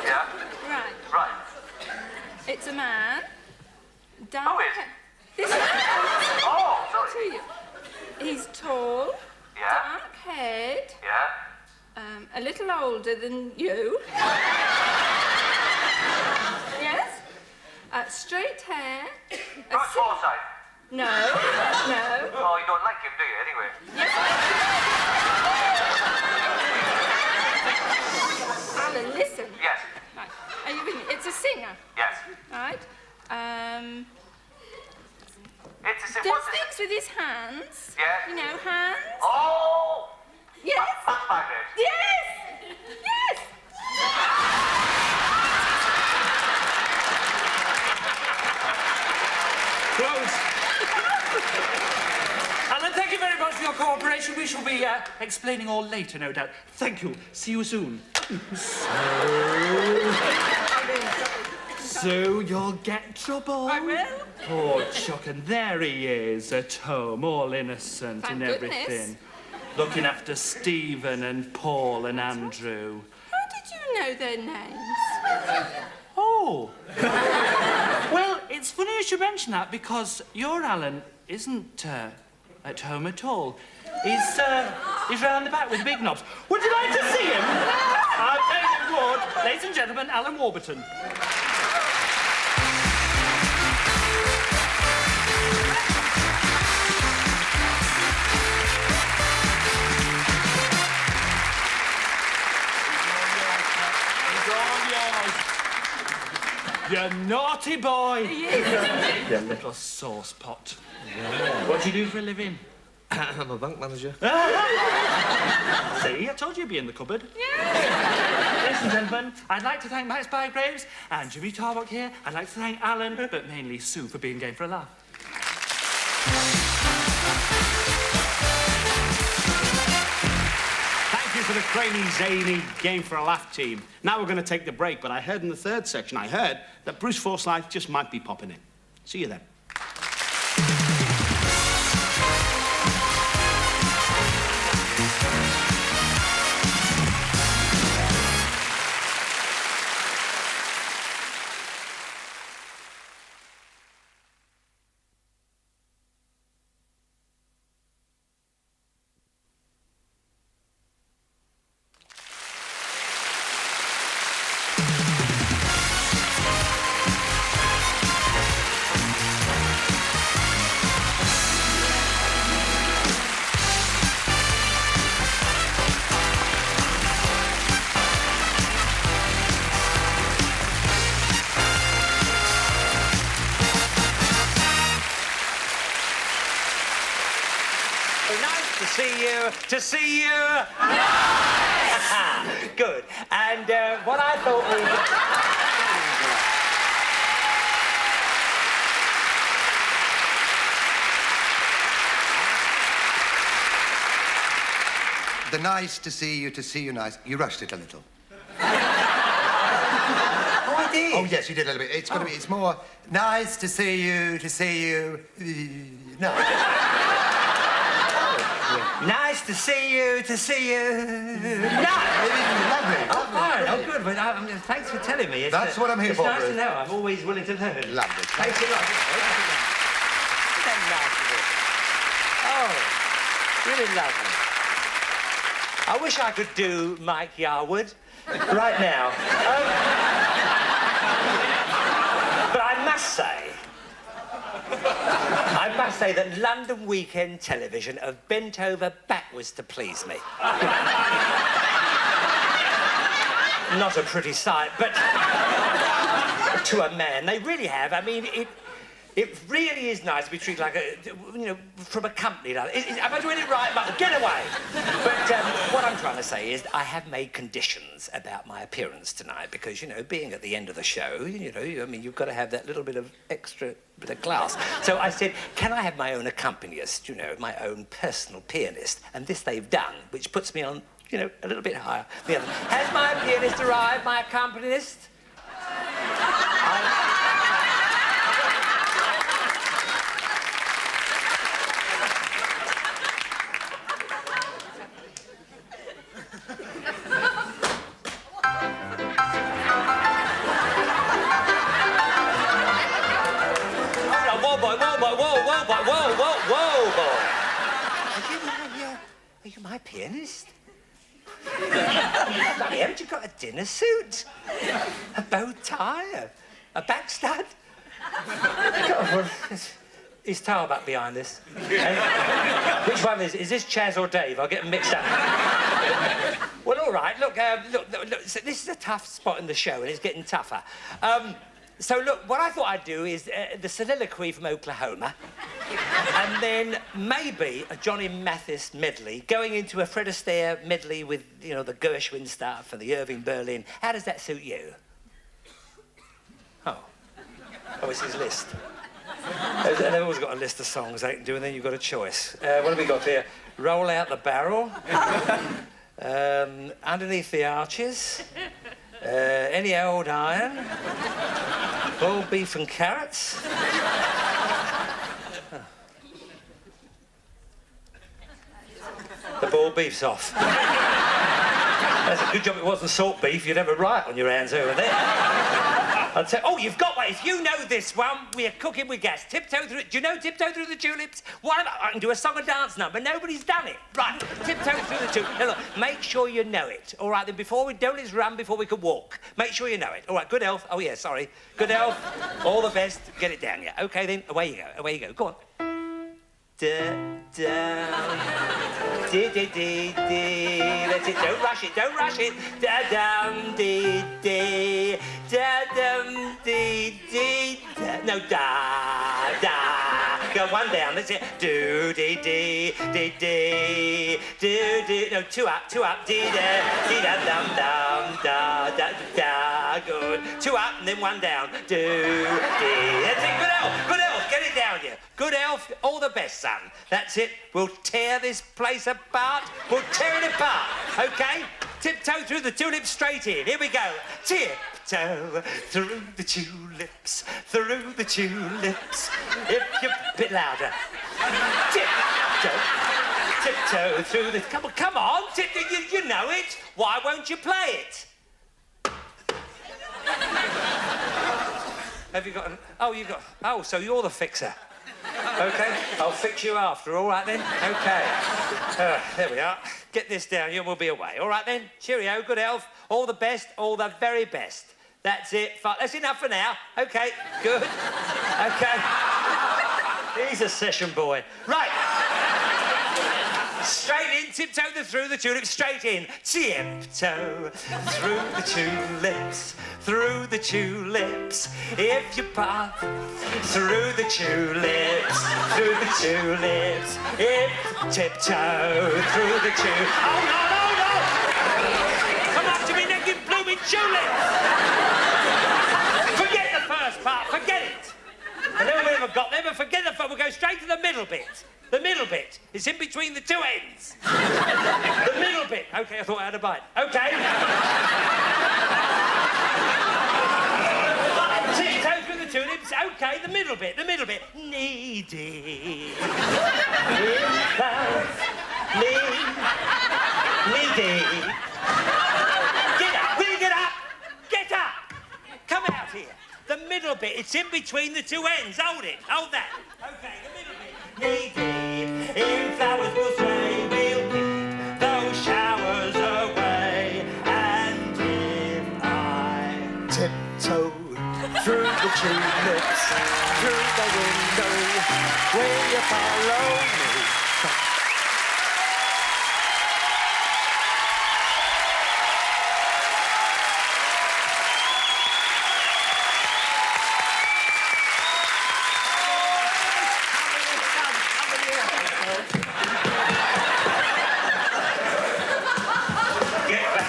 [SPEAKER 13] Yeah? Right.
[SPEAKER 14] It's a man.
[SPEAKER 13] Who is?
[SPEAKER 14] This man.
[SPEAKER 13] Oh, sorry.
[SPEAKER 14] To you. He's tall.
[SPEAKER 13] Yeah.
[SPEAKER 14] Dark haired.
[SPEAKER 13] Yeah.
[SPEAKER 14] A little older than you. Yes? Straight hair.
[SPEAKER 13] Bruce Forsyth.
[SPEAKER 14] No.
[SPEAKER 13] Oh, you don't like him, do you, anyway?
[SPEAKER 14] Yes. Alan, listen.
[SPEAKER 13] Yes.
[SPEAKER 14] Right. Are you with me? It's a singer.
[SPEAKER 13] Yes.
[SPEAKER 14] Right?
[SPEAKER 13] It's a
[SPEAKER 14] Does things with his hands.
[SPEAKER 13] Yeah.
[SPEAKER 14] You know, hands.
[SPEAKER 13] Oh!
[SPEAKER 14] Yes.
[SPEAKER 13] That's my name.
[SPEAKER 14] Yes.
[SPEAKER 17] Close. Alan, thank you very much for your cooperation. We shall be explaining all later, no doubt. Thank you. See you soon. So you'll get trouble?
[SPEAKER 14] I will.
[SPEAKER 17] Poor Chuck, and there he is at home, all innocent
[SPEAKER 14] Thank
[SPEAKER 17] and everything.
[SPEAKER 14] goodness.
[SPEAKER 17] Looking after Stephen and Paul and Andrew.
[SPEAKER 14] How did you know their names?
[SPEAKER 17] Oh. Well, it's funny you should mention that because your Alan isn't at home at all. He's round the back with big knobs. Would you like to see him? I bet you would. Ladies and gentlemen, Alan Warburton. You naughty boy! You little sauce pot. Yeah. What do you do for a living?
[SPEAKER 18] I'm a bank manager.
[SPEAKER 17] See, I told you you'd be in the cupboard. Yeah. Ladies and gentlemen, I'd like to thank Max Bygraves and Jimmy Tarbuck here. I'd like to thank Alan, but mainly Sue for being game for a laugh.
[SPEAKER 2] Thank you for the Craney Zany Game for a Laugh team. Now we're going to take the break, but I heard in the third section, I heard that Bruce Forsyth just might be popping in. See you then.
[SPEAKER 19] To see you. Good. And what I thought
[SPEAKER 7] The nice to see you nice. You rushed it a little.
[SPEAKER 19] Oh, I did?
[SPEAKER 7] Oh, yes, you did a little bit. It's got to be, it's more nice to see you, no.
[SPEAKER 19] Nice to see you, No!
[SPEAKER 7] Lovely.
[SPEAKER 19] Oh, fine. Oh, good. But thanks for telling me.
[SPEAKER 7] That's what I'm here for,
[SPEAKER 19] It's nice
[SPEAKER 7] Bruce.
[SPEAKER 19] to know. I'm always willing to learn.
[SPEAKER 7] Lovely.
[SPEAKER 19] Thanks a lot. Oh, really lovely. I wish I could do Mike Yarwood right now. But I must say that London weekend television have bent over backwards to please me. Not a pretty sight, but to a man, they really have. I mean, it really is nice to be treated like from a company. Am I doing it right? Get away! But what I'm trying to say is I have made conditions about my appearance tonight because, being at the end of the show, you've got to have that little bit of extra bit of class. So I said, can I have my own accompanist, my own personal pianist? And this they've done, which puts me on, a little bit higher. Has my pianist arrived, my accompanist? Whoa, boy. Are you my pianist? Haven't you got a dinner suit? A bow tie? A backstud? Is Tarbuck behind this? Which one is this Chaz or Dave? I'll get them mixed up. Well, all right, look, so this is a tough spot in the show, and it's getting tougher. So, look, what I thought I'd do is the soliloquy from Oklahoma, and then maybe a Johnny Mathis medley, going into a Fred Astaire medley with, the Gershwin stuff and the Irving Berlin. How does that suit you? Oh, it's his list. They've always got a list of songs they can do, and then you've got a choice. What have we got here? Roll Out the Barrel. Underneath the Arches. Any Old Iron. Boiled beef and carrots. Oh. The boiled beef's off. That's a good job it wasn't salt beef. You'd have a riot on your hands over there. I'll tell. Oh, you've got one. If you know this one, we are cooking with gas. Tiptoe through. Do you know Tiptoe Through the Tulips? One of I can do a song and dance number. Nobody's done it. Right. Tiptoe Through the Tulips. Now look, make sure you know it. All right. Then before we don't let's run before we can walk. Make sure you know it. All right. Good elf. Oh yeah. Sorry. Good elf. All the best. Get it down. Yeah. Okay then. Away you go. Away you go. Go on. Da da dee dee dee dee. That's it. Don't rush it. Don't rush it. Da dum dee dee. Da dum dee dee. No da da. Go one down. That's it. Do dee dee dee dee. Do dee. No, two up. Dee da dee da dum dum da da da. Good. Two up and then one down. Do dee. That's it. Good elf. Good elf. Get it down here. Good elf. All the best, son. That's it. We'll tear this place apart. We'll tear it apart. Okay? Tiptoe through the tulips straight in. Here we go. Tiptoe through the tulips, through the tulips. If you're a bit louder. Tiptoe through the... Come on. You know it. Why won't you play it? Have you got an... Oh, you got... Oh, so you're the fixer. OK, I'll fix you after, all right then? OK. There we are. Get this down here and we'll be away. All right then? Cheerio, good elf. All the best, all the very best. That's it. That's enough for now. OK, good. OK. He's a session boy. Right. Straight in, tiptoe through the tulips, straight in. Tiptoe through the tulips, through the tulips. If you pass through the tulips, through the tulips. If tiptoe through the tulips. Oh, no! Come up to me naked blooming tulips! Forget the first part, forget it. I know we haven't got there, but forget the first. We'll go straight to the middle bit. The middle bit. It's in between the two ends. The middle bit. OK, I thought I had a bite. OK. Tiptoe through the tulips. OK, the middle bit. Needy. Needy. Get up. Will you get up? Get up. Come out here. The middle bit. It's in between the two ends. Hold it. Hold that. OK, the middle bit. Needy, in flowers we'll stray, we'll keep those showers away. And if I
[SPEAKER 6] tiptoe through the tulips, through the window, will you follow me?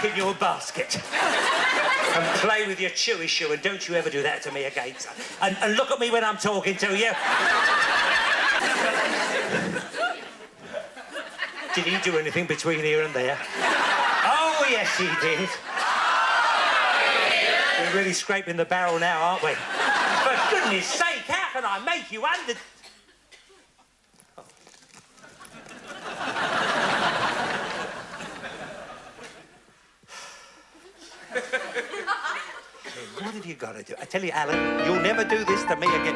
[SPEAKER 19] in your basket and play with your chewy shoe, and don't you ever do that to me again, son. And look at me when I'm talking to you. Did he do anything between here and there? Oh, yes, he did. We're really scraping the barrel now, aren't we? For goodness sake, how can I make you under... What have you got to do? I tell you, Alan, you'll never do this to me again.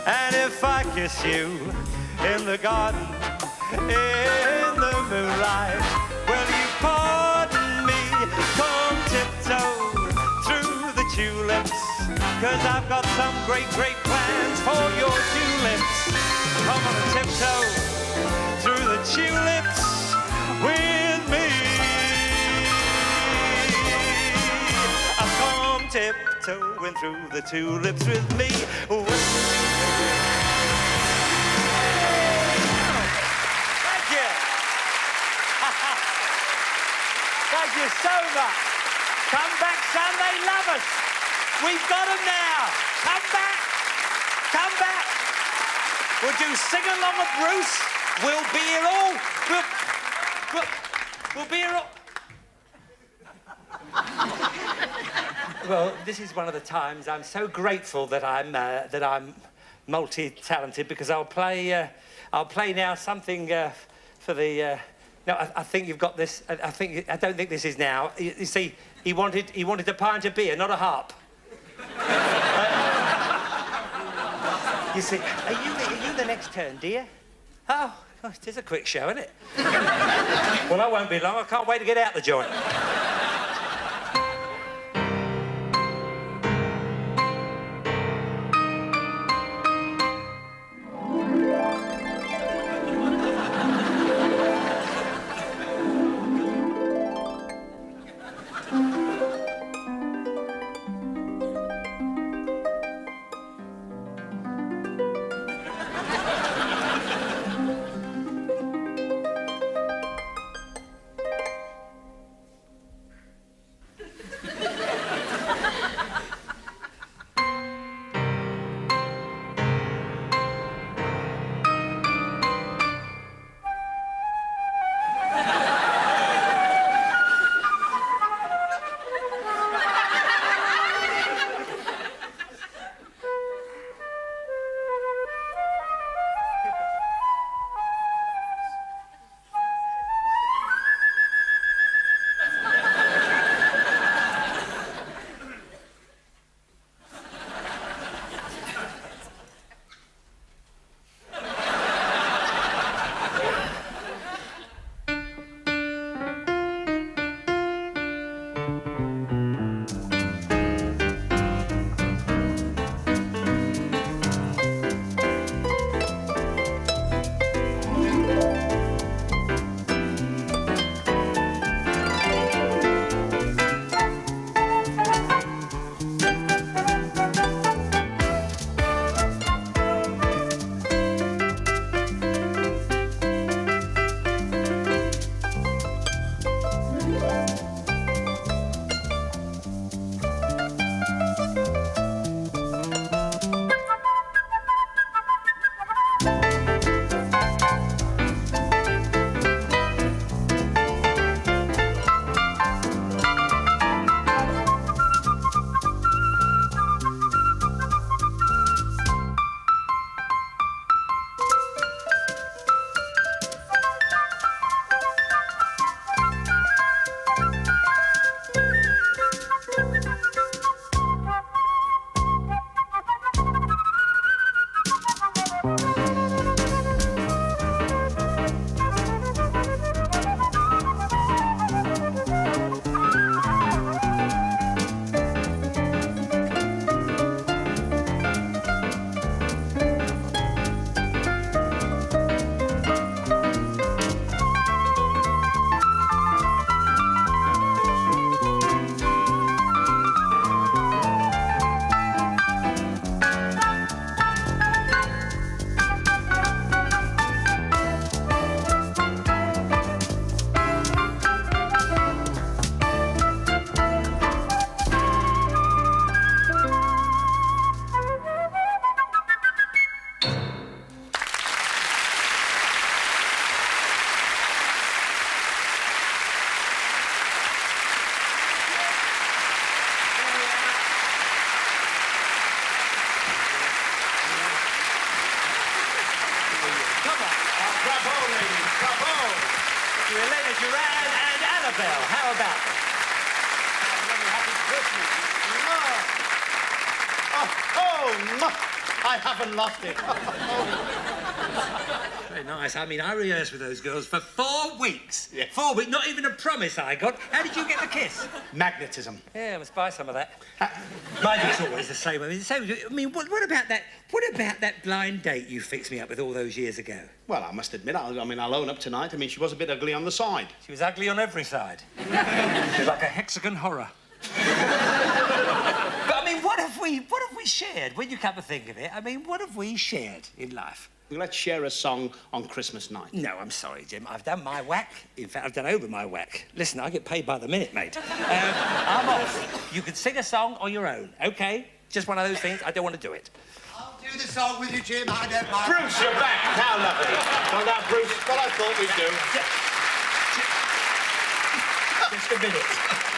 [SPEAKER 6] And if I kiss you in the garden, in the moonlight, will you pardon me? Come tiptoe through the tulips, 'cause I've got some great, great plans for your tulips. Come on, tiptoe through the tulips with me. Come tiptoeing through the tulips with me. Thank you. Thank you so much. Come back, son, they love us. We've got them now. Come back. Come back. We'll do Sing Along with Bruce. We'll be here all... We'll be here all... Well, this is one of the times I'm so grateful that I'm multi-talented, because I'll play now something for the
[SPEAKER 19] No, I think you've got this. I don't think this is now. You see, he wanted a pint of beer, not a harp. You see, are you the next turn, dear? Oh, it is a quick show, isn't it? Well, I won't be long. I can't wait to get out the joint. How about that?
[SPEAKER 2] I haven't lost it.
[SPEAKER 19] Very nice. I mean, I rehearsed with those girls for 4 weeks.
[SPEAKER 2] Yeah.
[SPEAKER 19] 4 weeks, not even a promise I got. How did you get the kiss?
[SPEAKER 2] Magnetism.
[SPEAKER 19] Yeah, I must buy some of that. Mine is always the same. I mean, what about that? What about that blind date you fixed me up with all those years ago?
[SPEAKER 2] Well, I must admit, I'll own up tonight. I mean, she was a bit ugly on the side.
[SPEAKER 19] She was ugly on every side. She was like a hexagon horror. But I mean, what have we shared? When you come to think of it, I mean, what have we shared in life?
[SPEAKER 2] Well, let's share a song on Christmas night.
[SPEAKER 19] No, I'm sorry, Jim. I've done my whack. In fact, I've done over my whack. Listen, I get paid by the minute, mate. I'm off. You can sing a song on your own, OK? Just one of those things. I don't want to do it.
[SPEAKER 8] I'll do the song with you, Jim. I don't mind.
[SPEAKER 2] Bruce, you're back. How lovely. Well, now, Bruce, what I thought we'd do...
[SPEAKER 19] just a minute.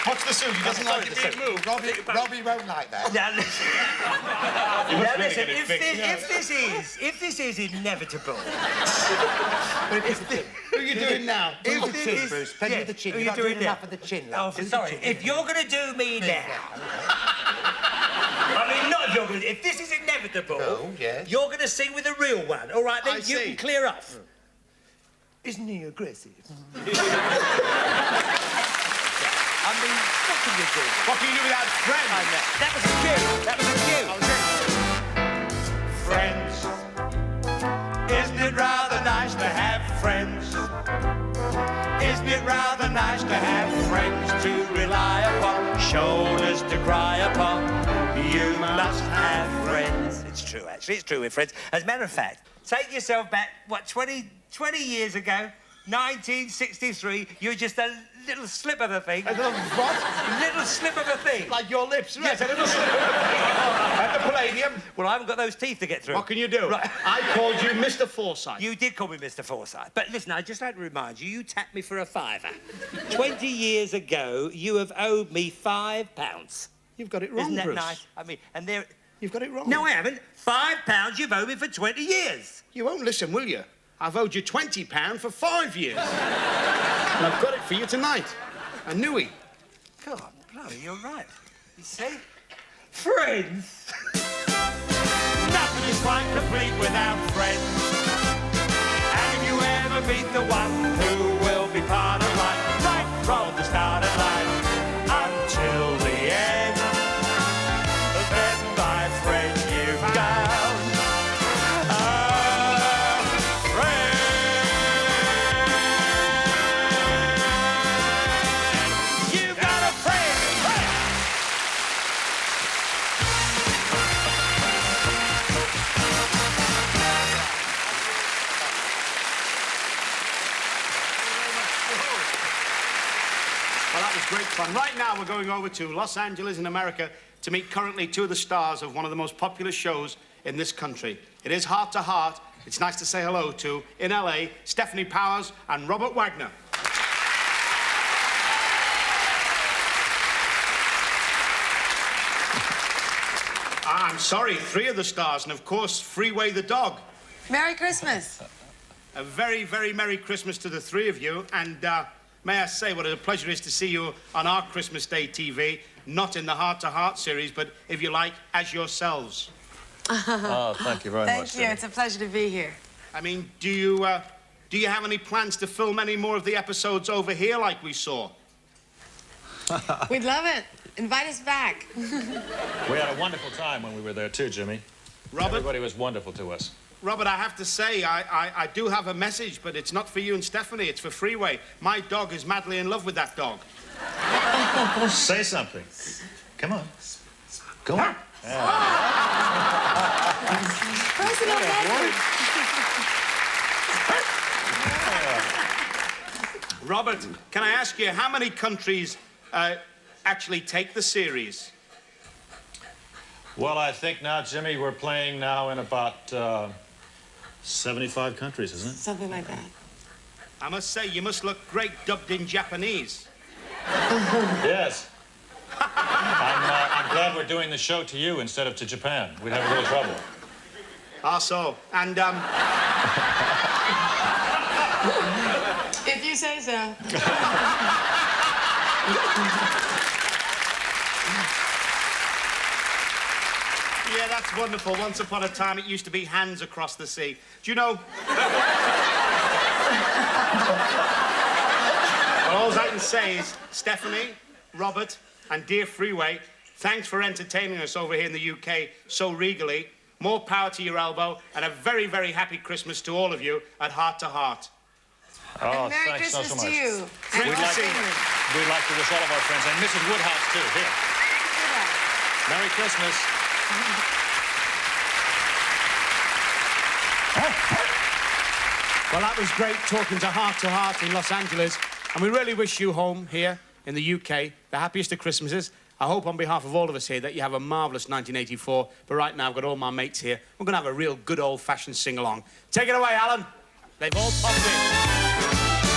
[SPEAKER 2] What's the suit? He doesn't like it being moved.
[SPEAKER 7] Robbie won't like that.
[SPEAKER 19] Now, listen.
[SPEAKER 2] You must
[SPEAKER 19] Now,
[SPEAKER 2] really
[SPEAKER 19] listen,
[SPEAKER 2] get it fixed.
[SPEAKER 19] if this is inevitable...
[SPEAKER 2] Who are you doing now?
[SPEAKER 19] If
[SPEAKER 7] the chin, Bruce. Plenty of the chin.
[SPEAKER 19] Who
[SPEAKER 7] You're
[SPEAKER 19] you
[SPEAKER 7] not doing
[SPEAKER 19] doing
[SPEAKER 7] enough
[SPEAKER 19] now?
[SPEAKER 7] of the chin,
[SPEAKER 19] Oh,
[SPEAKER 7] love. Do the
[SPEAKER 19] sorry.
[SPEAKER 7] chin.
[SPEAKER 19] If you're going to do me now... I mean, not if you're going to... If this is inevitable,
[SPEAKER 7] No, yes.
[SPEAKER 19] you're going to sing with a real one. All right, then
[SPEAKER 2] I
[SPEAKER 19] you
[SPEAKER 2] see.
[SPEAKER 19] can clear off. Isn't he aggressive? I mean, what can you do?
[SPEAKER 2] What can you do without friends?
[SPEAKER 19] I know. That was a cue. That was a cue.
[SPEAKER 12] Friends. Isn't it rather nice to have friends? Isn't it rather nice to have friends to rely upon, shoulders to cry upon? You must have friends.
[SPEAKER 19] It's true, actually. It's true with friends. As a matter of fact, take yourself back, what, 20 years ago? 1963, you were just a little slip of a thing.
[SPEAKER 2] A little what?
[SPEAKER 19] Little slip of a thing.
[SPEAKER 2] Like your lips. Yes, a little slip of a thing. At the Palladium.
[SPEAKER 19] Well, I haven't got those teeth to get through.
[SPEAKER 2] What can you do?
[SPEAKER 19] Right.
[SPEAKER 2] I called you Mr. Forsyth.
[SPEAKER 19] You did call me Mr. Forsyth. But listen, I'd just like to remind you, you tapped me for a fiver. 20 years ago, you have owed me £5.
[SPEAKER 2] You've got it wrong,
[SPEAKER 19] Isn't that
[SPEAKER 2] Bruce.
[SPEAKER 19] nice? I mean, and there...
[SPEAKER 2] You've got it wrong.
[SPEAKER 19] No, I haven't. £5 you've owed me for 20 years.
[SPEAKER 2] You won't listen, will you? I've owed you £20 for 5 years. And I've got it for you tonight. A newie.
[SPEAKER 19] God, bloody, you're right. You see? Friends.
[SPEAKER 12] Nothing is quite complete without friends. And if you ever meet the one who will be part of life, right from the start of life until the end, then my friend you've got a friend. You've got a friend.
[SPEAKER 2] Well, that was great fun. Right now, we're going over to Los Angeles in America to meet currently two of the stars of one of the most popular shows in this country. It is Heart to Heart. It's nice to say hello to, in LA, Stephanie Powers and Robert Wagner. I'm sorry, three of the stars, and of course, Freeway the dog.
[SPEAKER 20] Merry Christmas.
[SPEAKER 2] A very, very Merry Christmas to the three of you, and may I say what a pleasure it is to see you on our Christmas Day TV, not in the Heart to Heart series, but, if you like, as yourselves.
[SPEAKER 20] Oh,
[SPEAKER 4] thank you very much.
[SPEAKER 20] Thank you. It's a pleasure to be here.
[SPEAKER 2] I mean, do you have any plans to film any more of the episodes over here like we saw?
[SPEAKER 20] We'd love it. Invite us back.
[SPEAKER 21] We had a wonderful time when we were there, too, Jimmy.
[SPEAKER 2] Robert?
[SPEAKER 21] Everybody was wonderful to us.
[SPEAKER 2] Robert, I have to say, I do have a message, but it's not for you and Stephanie, it's for Freeway. My dog is madly in love with that dog.
[SPEAKER 21] Say something. Come on. Go on.
[SPEAKER 20] Personal message.
[SPEAKER 2] Robert, can I ask you, how many countries actually take the series?
[SPEAKER 21] Well, I think now, Jimmy, we're playing now in about 75 countries, isn't it?
[SPEAKER 20] Something like that.
[SPEAKER 2] I must say, you must look great dubbed in Japanese.
[SPEAKER 21] Yes. I'm glad we're doing the show to you instead of to Japan. We'd have a little trouble.
[SPEAKER 2] Ah, so. And,
[SPEAKER 20] If you say so.
[SPEAKER 2] yeah, that's wonderful. Once upon a time, it used to be hands across the sea. Do you know... Well, all I can say is, Stephanie, Robert, and dear Freeway, thanks for entertaining us over here in the UK so regally. More power to your elbow, and a very, very happy Christmas to all of you at Heart to Heart.
[SPEAKER 21] Oh,
[SPEAKER 20] And Merry
[SPEAKER 21] thanks
[SPEAKER 20] Christmas
[SPEAKER 21] so
[SPEAKER 20] to
[SPEAKER 21] much.
[SPEAKER 20] you.
[SPEAKER 2] Great
[SPEAKER 20] And
[SPEAKER 2] to
[SPEAKER 20] your
[SPEAKER 2] see you.
[SPEAKER 20] family.
[SPEAKER 21] We'd like to wish all of our friends, and Mrs. Woodhouse, too, here. Merry Christmas.
[SPEAKER 2] Well, that was great talking to Heart in Los Angeles, and we really wish you home here in the UK the happiest of Christmases. I hope on behalf of all of us here that you have a marvellous 1984, but right now I've got all my mates here. We're going to have a real good old-fashioned sing-along. Take it away, Alan. They've all popped in.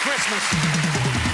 [SPEAKER 2] Christmas.